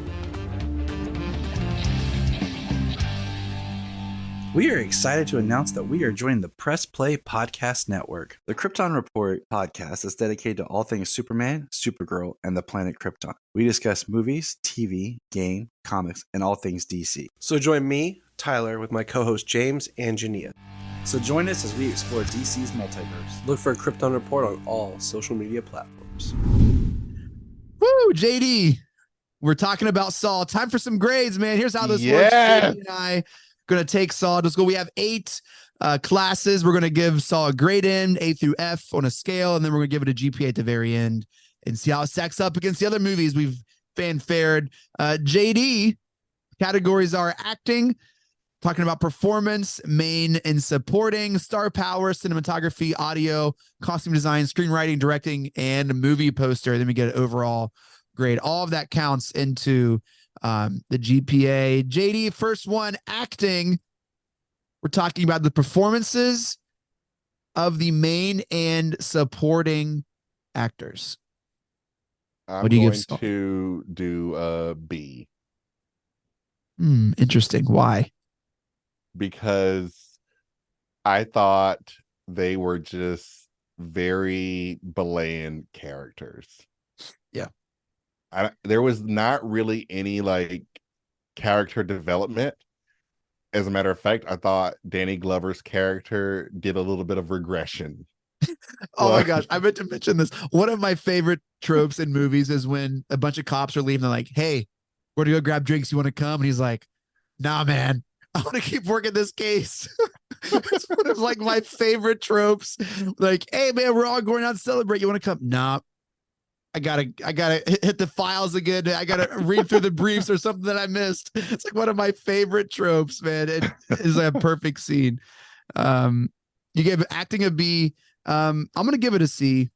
We are excited to announce that we are joining the Press Play Podcast Network. The Krypton Report podcast is dedicated to all things Superman, Supergirl, and the planet Krypton. We discuss movies, TV, game, comics, and all things DC. So join me, Tyler, with my co-host James and Jania. So join us as we explore DC's multiverse. Look for Krypton Report on all social media platforms. Woo, JD. We're talking about Saw. Time for some grades, man. Here's how this works. Yes. JD and I going to take Saw to school. We have 8 classes. We're going to give Saw a grade in, A through F on a scale, and then we're going to give it a GPA at the very end and see how it stacks up against the other movies we've fanfared. JD, categories are acting, talking about performance, main and supporting, star power, cinematography, audio, costume design, screenwriting, directing, and movie poster. Then we get an overall grade. All of that counts into the GPA. JD, first one, acting. We're talking about the performances of the main and supporting actors. I'm What do you going give? to do a B Interesting. Why? because I thought they were just very bland characters. Yeah. There was not really any like character development. As a matter of fact, I thought Danny Glover's character did a little bit of regression. Oh my gosh, I meant to mention this. One of my favorite tropes in movies is when a bunch of cops are leaving. They're like, "Hey, we're gonna go grab drinks. You want to come?" And he's like, "Nah, man, I want to keep working this case." It's one of like my favorite tropes. Like, hey man, we're all going out to celebrate. You want to come? Nah. I gotta hit the files again. I gotta read through the briefs or something that I missed. It's like one of my favorite tropes, man. It is a perfect scene. You gave acting a B. I'm gonna give it a C.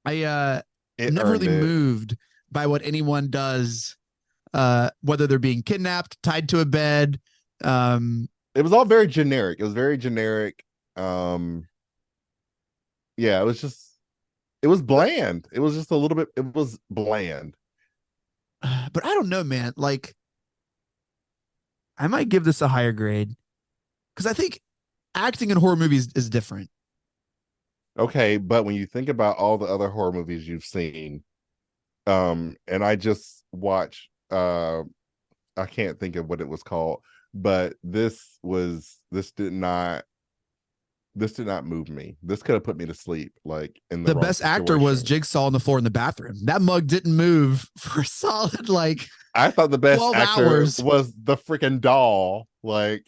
I It never earned really it. moved by what anyone does, whether they're being kidnapped, tied to a bed. It was all very generic. It was very generic. Yeah, it was bland. It was just a little bit, it was bland. But I don't know, man. Like, I might give this a higher grade because I think acting in horror movies is different. Okay, but when you think about all the other horror movies you've seen, and I just watched I can't think of what it was called, but this did not move me. This could have put me to sleep, like in the The wrong best actor was situation. Jigsaw on the floor in the bathroom. That mug didn't move for a solid like I thought the best 12 actor hours. was the freaking doll. Like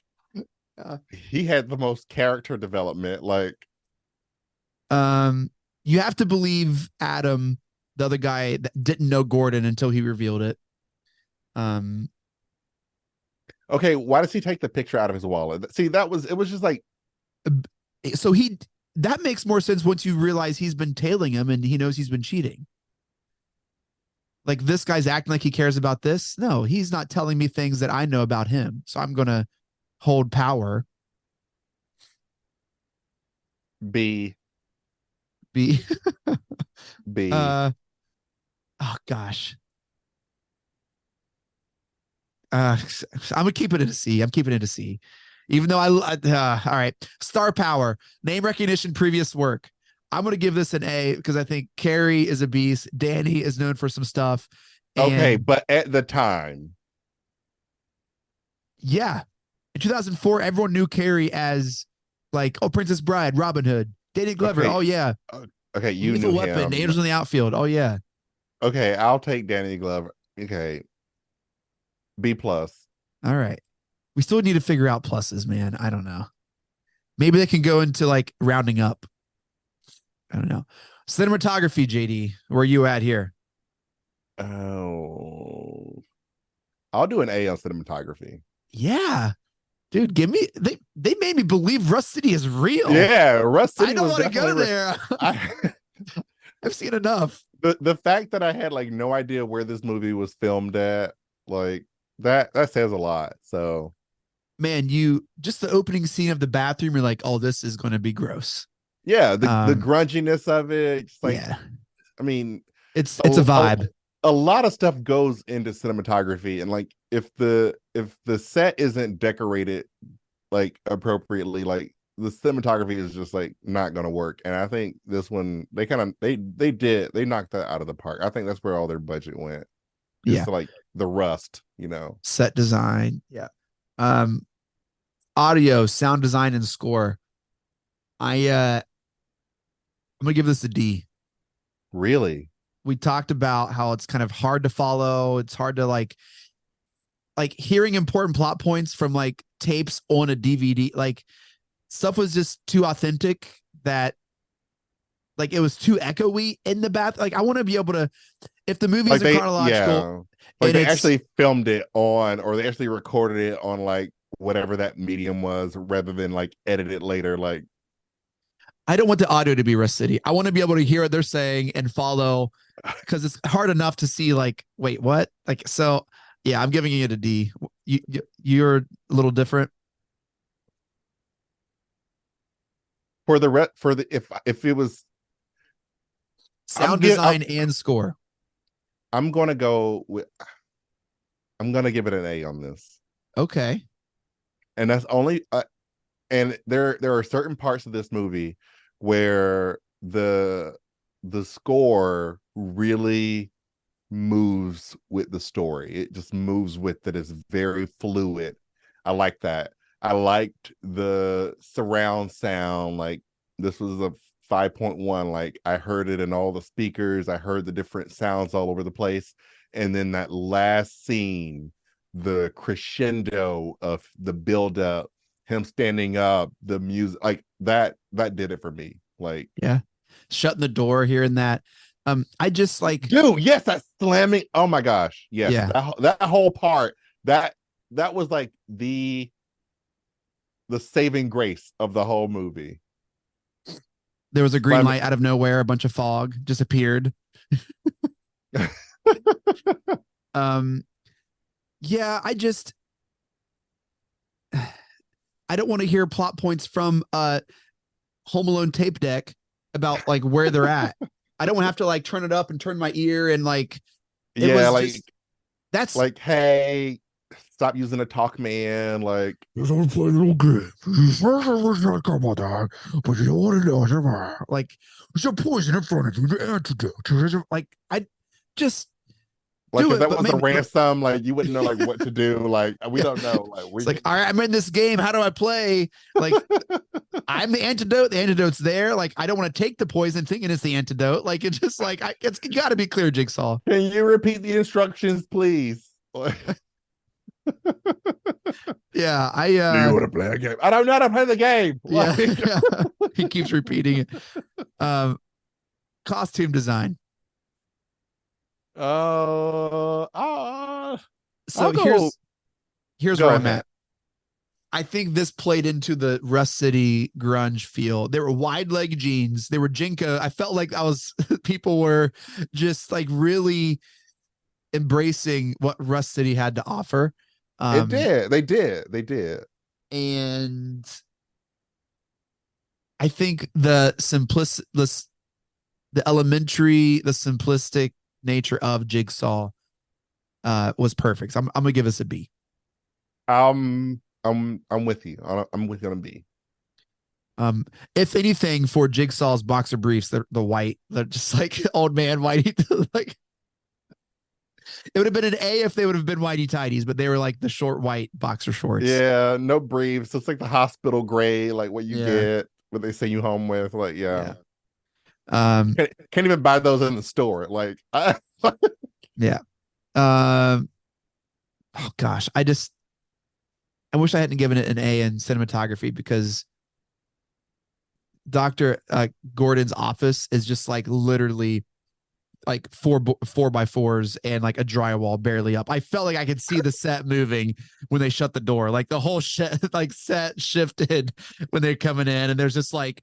Uh, he had the most character development. Like you have to believe Adam, the other guy that didn't know Gordon until he revealed it. okay, why does he take the picture out of his wallet? See, it was just like, So that makes more sense once you realize he's been tailing him and he knows he's been cheating. Like this guy's acting like he cares about this. No, he's not telling me things that I know about him. So I'm gonna hold power. B. Be B. oh gosh. I'm gonna keep it in a C. I'm keeping it a C. Even though all right. Star power, name recognition, previous work. I'm gonna give this an A because I think Carrie is a beast. Danny is known for some stuff. Okay, And but at the time, yeah, in 2004, everyone knew Carrie as like, oh, Princess Bride, Robin Hood, Danny Glover. okay, Oh yeah, okay, you Lethal knew Weapon, him. Angels in the Outfield. Oh yeah. Okay, I'll take Danny Glover. Okay, B plus. All right. We still need to figure out pluses, man. I don't know. Maybe they can go into like rounding up. I don't know. Cinematography, JD, where are you at here? Oh, I'll do an A on cinematography. Yeah. Dude, they made me believe Rust City is real. Yeah, Rust City. I don't want to go definitely there. I, I've seen enough. the fact that I had like no idea where this movie was filmed at, like that says a lot. So Man, just the opening scene of the bathroom, you're like, oh, this is going to be gross. yeah, the grunginess of it, just like, yeah, I mean, it's a vibe. A lot of stuff goes into cinematography, and like if the set isn't decorated like appropriately, like the cinematography is just like not gonna work. And I think this one they knocked that out of the park. I think that's where all their budget went. Yeah, To like the rust, set design. Yeah. Audio, sound design, and score. I'm gonna give this a D. Really. We talked about how it's kind of hard to follow. It's hard to like hearing important plot points from like tapes on a DVD. Like stuff was just too authentic that like it was too echoey in the bath. Like I want to be able to, if the movie Like isn't chronological, yeah. Like and they it's actually filmed it on, or they actually recorded it on like whatever that medium was, rather than like edit it later. Like I don't want the audio to be Rust City. I want to be able to hear what they're saying and follow, because it's hard enough to see like, wait, what? Like, so yeah, I'm giving it a D. You're a little different. for the if it was Sound design and score. I'm gonna go with I'm gonna give it an A on this. Okay. And that's only and there are certain parts of this movie where the score really moves with the story. It just moves with it. It's very fluid. I like that. I liked the surround sound. Like this was a 5.1. Like I heard it in all the speakers. I heard the different sounds all over the place. And then that last scene, the crescendo of the buildup him standing up, the music, like that did it for me. Like, Yeah. Shutting the door here and that. I just like, dude, yes, that slamming. Oh my gosh, yes, yeah, that whole part, that was like the saving grace of the whole movie. there was a green But light out of nowhere, a bunch of fog just appeared. Yeah, I just I don't want to hear plot points from Home Alone tape deck about like where they're at. I don't want to have to like turn it up and turn my ear and like it yeah, was like just that's like, hey, stop using a Talkman. Like, there's only play a little game. But you don't want to know. Like, there's a poison in front of you. The antidote. Like, I just like do if it. that But was a maybe ransom, like you wouldn't know like what to do. Like, we yeah. don't know. Like, It's like, all right, I'm in this game. How do I play? Like, I'm the antidote. The antidote's there. Like, I don't want to take the poison thinking it's the antidote. Like, it's just like, it's got to be clear, Jigsaw. can you repeat the instructions, please? Yeah, Do you want to play a game? I don't know how to play the game. yeah, Like, yeah. He keeps repeating it. Costume design. uh, So I'll go. here's Go where I'm ahead. at. I think this played into the Rust City grunge feel. There were wide leg jeans. They were Jinko. I felt like people were just like really embracing what Rust City had to offer. It did. They did. And I think the simplistic nature of Jigsaw was perfect. So I'm gonna give us a B. I'm with you. I'm with you on a B. If anything, for Jigsaw's boxer briefs, the white, they're just like old man whitey. Like it would have been an A if they would have been whitey tidies, but they were like the short white boxer shorts. Yeah, no briefs. It's like the hospital gray, like what you get, what they send you home with. Like, yeah. Can't even buy those in the store. Like, yeah. Oh gosh, I wish I hadn't given it an A in cinematography because Dr. Gordon's office is just like literally like 4x4s and like a drywall barely up. I felt like I could see the set moving when they shut the door. Like the whole set shifted when they're coming in, and there's just like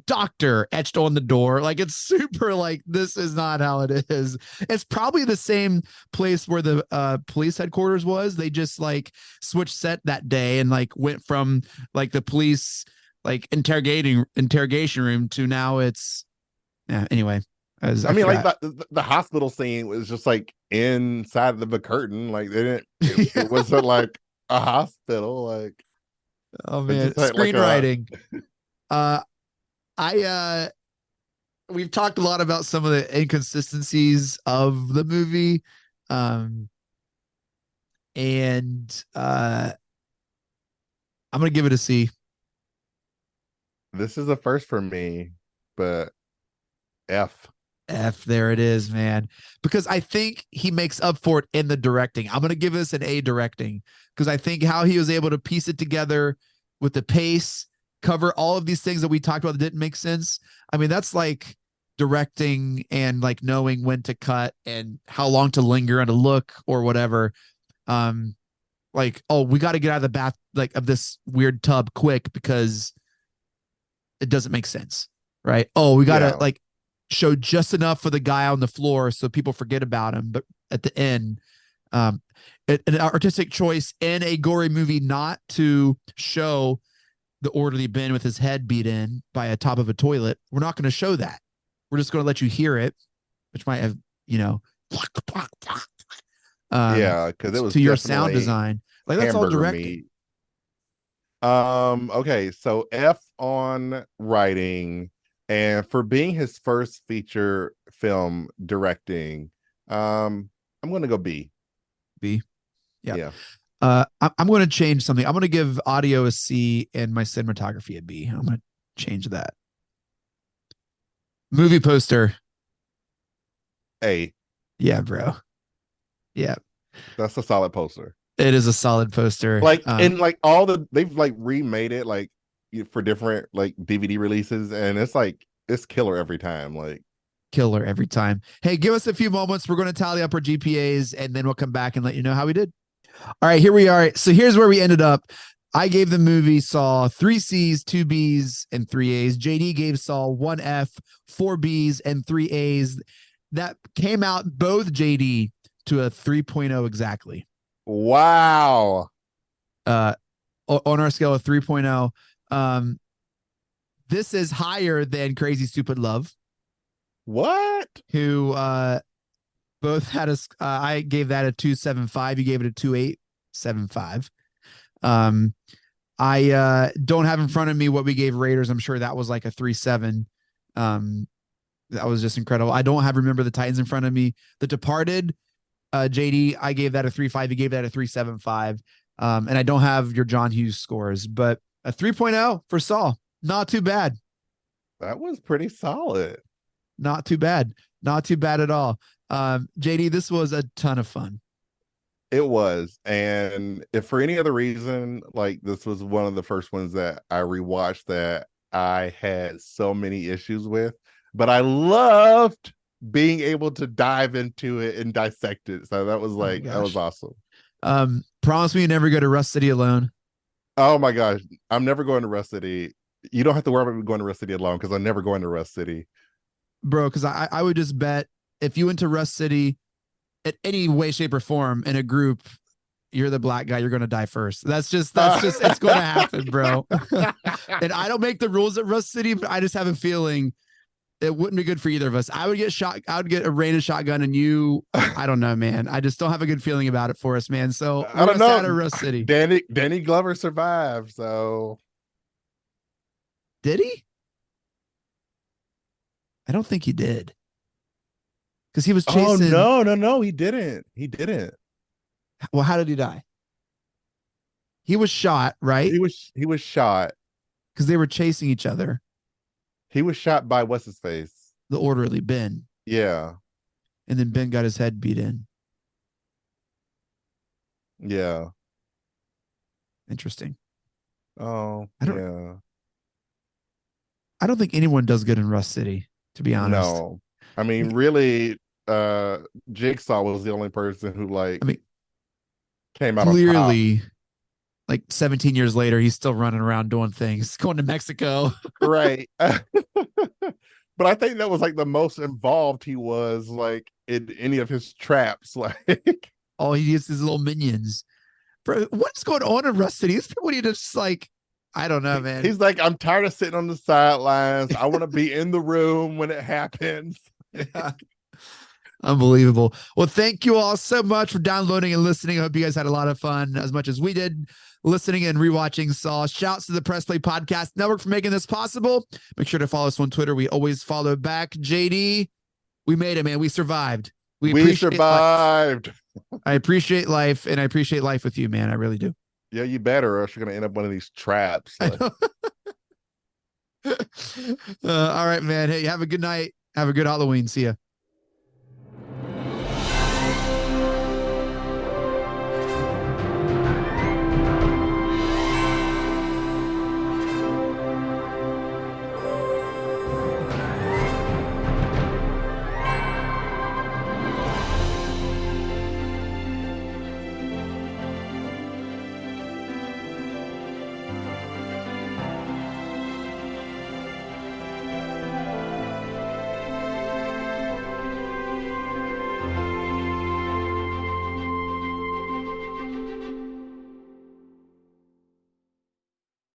doctor etched on the door. Like it's super like this is not how it is. It's probably the same place where the police headquarters was. They just like switched set that day and like went from like the police like interrogation room to now it's anyway. I mean, like the hospital scene was just like inside of the curtain. Like they didn't. It wasn't like a hospital. Like, oh man, like screenwriting. We've talked a lot about some of the inconsistencies of the movie, and I'm gonna give it a C. This is a first for me, but F. There it is, man. Because I think he makes up for it in the directing. I'm going to give this an A directing because I think how he was able to piece it together with the pace, cover all of these things that we talked about that didn't make sense. I mean, that's like directing and like knowing when to cut and how long to linger on a look or whatever. Like, oh, we got to get out of the bath, like of this weird tub quick because it doesn't make sense. Right. Oh, we got to like show just enough for the guy on the floor so people forget about him. But at the end, an artistic choice in a gory movie not to show the orderly bin with his head beat in by a top of a toilet. We're not going to show that. We're just going to let you hear it, which might have, Because it was to your sound design. Like that's all directing. Okay, so F on writing. And for being his first feature film directing, I'm going to go B. B. Yeah. I'm going to change something. I'm going to give audio a C and my cinematography a B. I'm going to change that. Movie poster. A. Yeah, bro. Yeah. That's a solid poster. It is a solid poster. Like and like all they've like remade it like for different like DVD releases, and it's killer every time. Like killer every time. Hey, give us a few moments. We're going to tally up our GPAs and then we'll come back and let you know how we did. All right, here we are. So here's where we ended up. I gave the movie Saw 3 C's, 2 B's, and 3 A's. JD gave Saw 1 F, 4 B's, and 3 A's. That came out both JD to a 3.0 exactly. wow. On our scale of 3.0. This is higher than Crazy Stupid Love. What? Who both had us. I gave that a 2.75. You gave it a 2.875. I don't have in front of me what we gave Raiders. I'm sure that was like a 3.7. That was just incredible. I don't have Remember the Titans in front of me. The Departed, JD, I gave that a 3.5. You gave that a 3.75. And I don't have your John Hughes scores, but a 3.0 for Saw. Not too bad. That was pretty solid. Not too bad. Not too bad at all. JD, this was a ton of fun. It was. And if for any other reason, like this was one of the first ones that I rewatched that I had so many issues with, but I loved being able to dive into it and dissect it. So that was like, that was awesome. Promise me you never go to Rust City alone. Oh my gosh. I'm never going to Rust City. You don't have to worry about me going to Rust City alone because I'm never going to Rust City. Bro, because I would just bet if you went to Rust City at any way, shape, or form in a group, you're the black guy, you're going to die first. That's just it's going to happen, bro. And I don't make the rules at Rust City, but I just have a feeling it wouldn't be good for either of us. I would get shot. I would get a rated shotgun, and you, I don't know, man. I just don't have a good feeling about it for us, man. So I don't know. Out of Rust City. Danny Glover survived, so did he? I don't think he did. Because he was chasing. Oh no, he didn't. He didn't. Well, how did he die? He was shot, right? He was shot. Because they were chasing each other. He was shot by what's his face? The orderly Ben. Yeah. And then Ben got his head beat in. Yeah. Interesting. Oh, I don't think anyone does good in Rust City, to be honest. No. I mean, really, Jigsaw was the only person who came out clearly on top. Like 17 years later, he's still running around doing things, going to Mexico. Right. But I think that was like the most involved he was like in any of his traps. Like, oh, he uses his little minions. Bro, what's going on in Rust City? These people need to just like, I don't know, man. He's like, I'm tired of sitting on the sidelines. I want to be in the room when it happens. Yeah. Unbelievable. Well, thank you all so much for downloading and listening. I hope you guys had a lot of fun as much as we did listening and rewatching Saw. Shouts to the Press Play Podcast Network for making this possible. Make sure to follow us on Twitter. We always follow back. JD, we made it, man. We survived. We survived. Life. I appreciate life, and I appreciate life with you, man. I really do. Yeah, you better, or else you're going to end up one of these traps. Like. All right, man. Hey, have a good night. Have a good Halloween. See ya.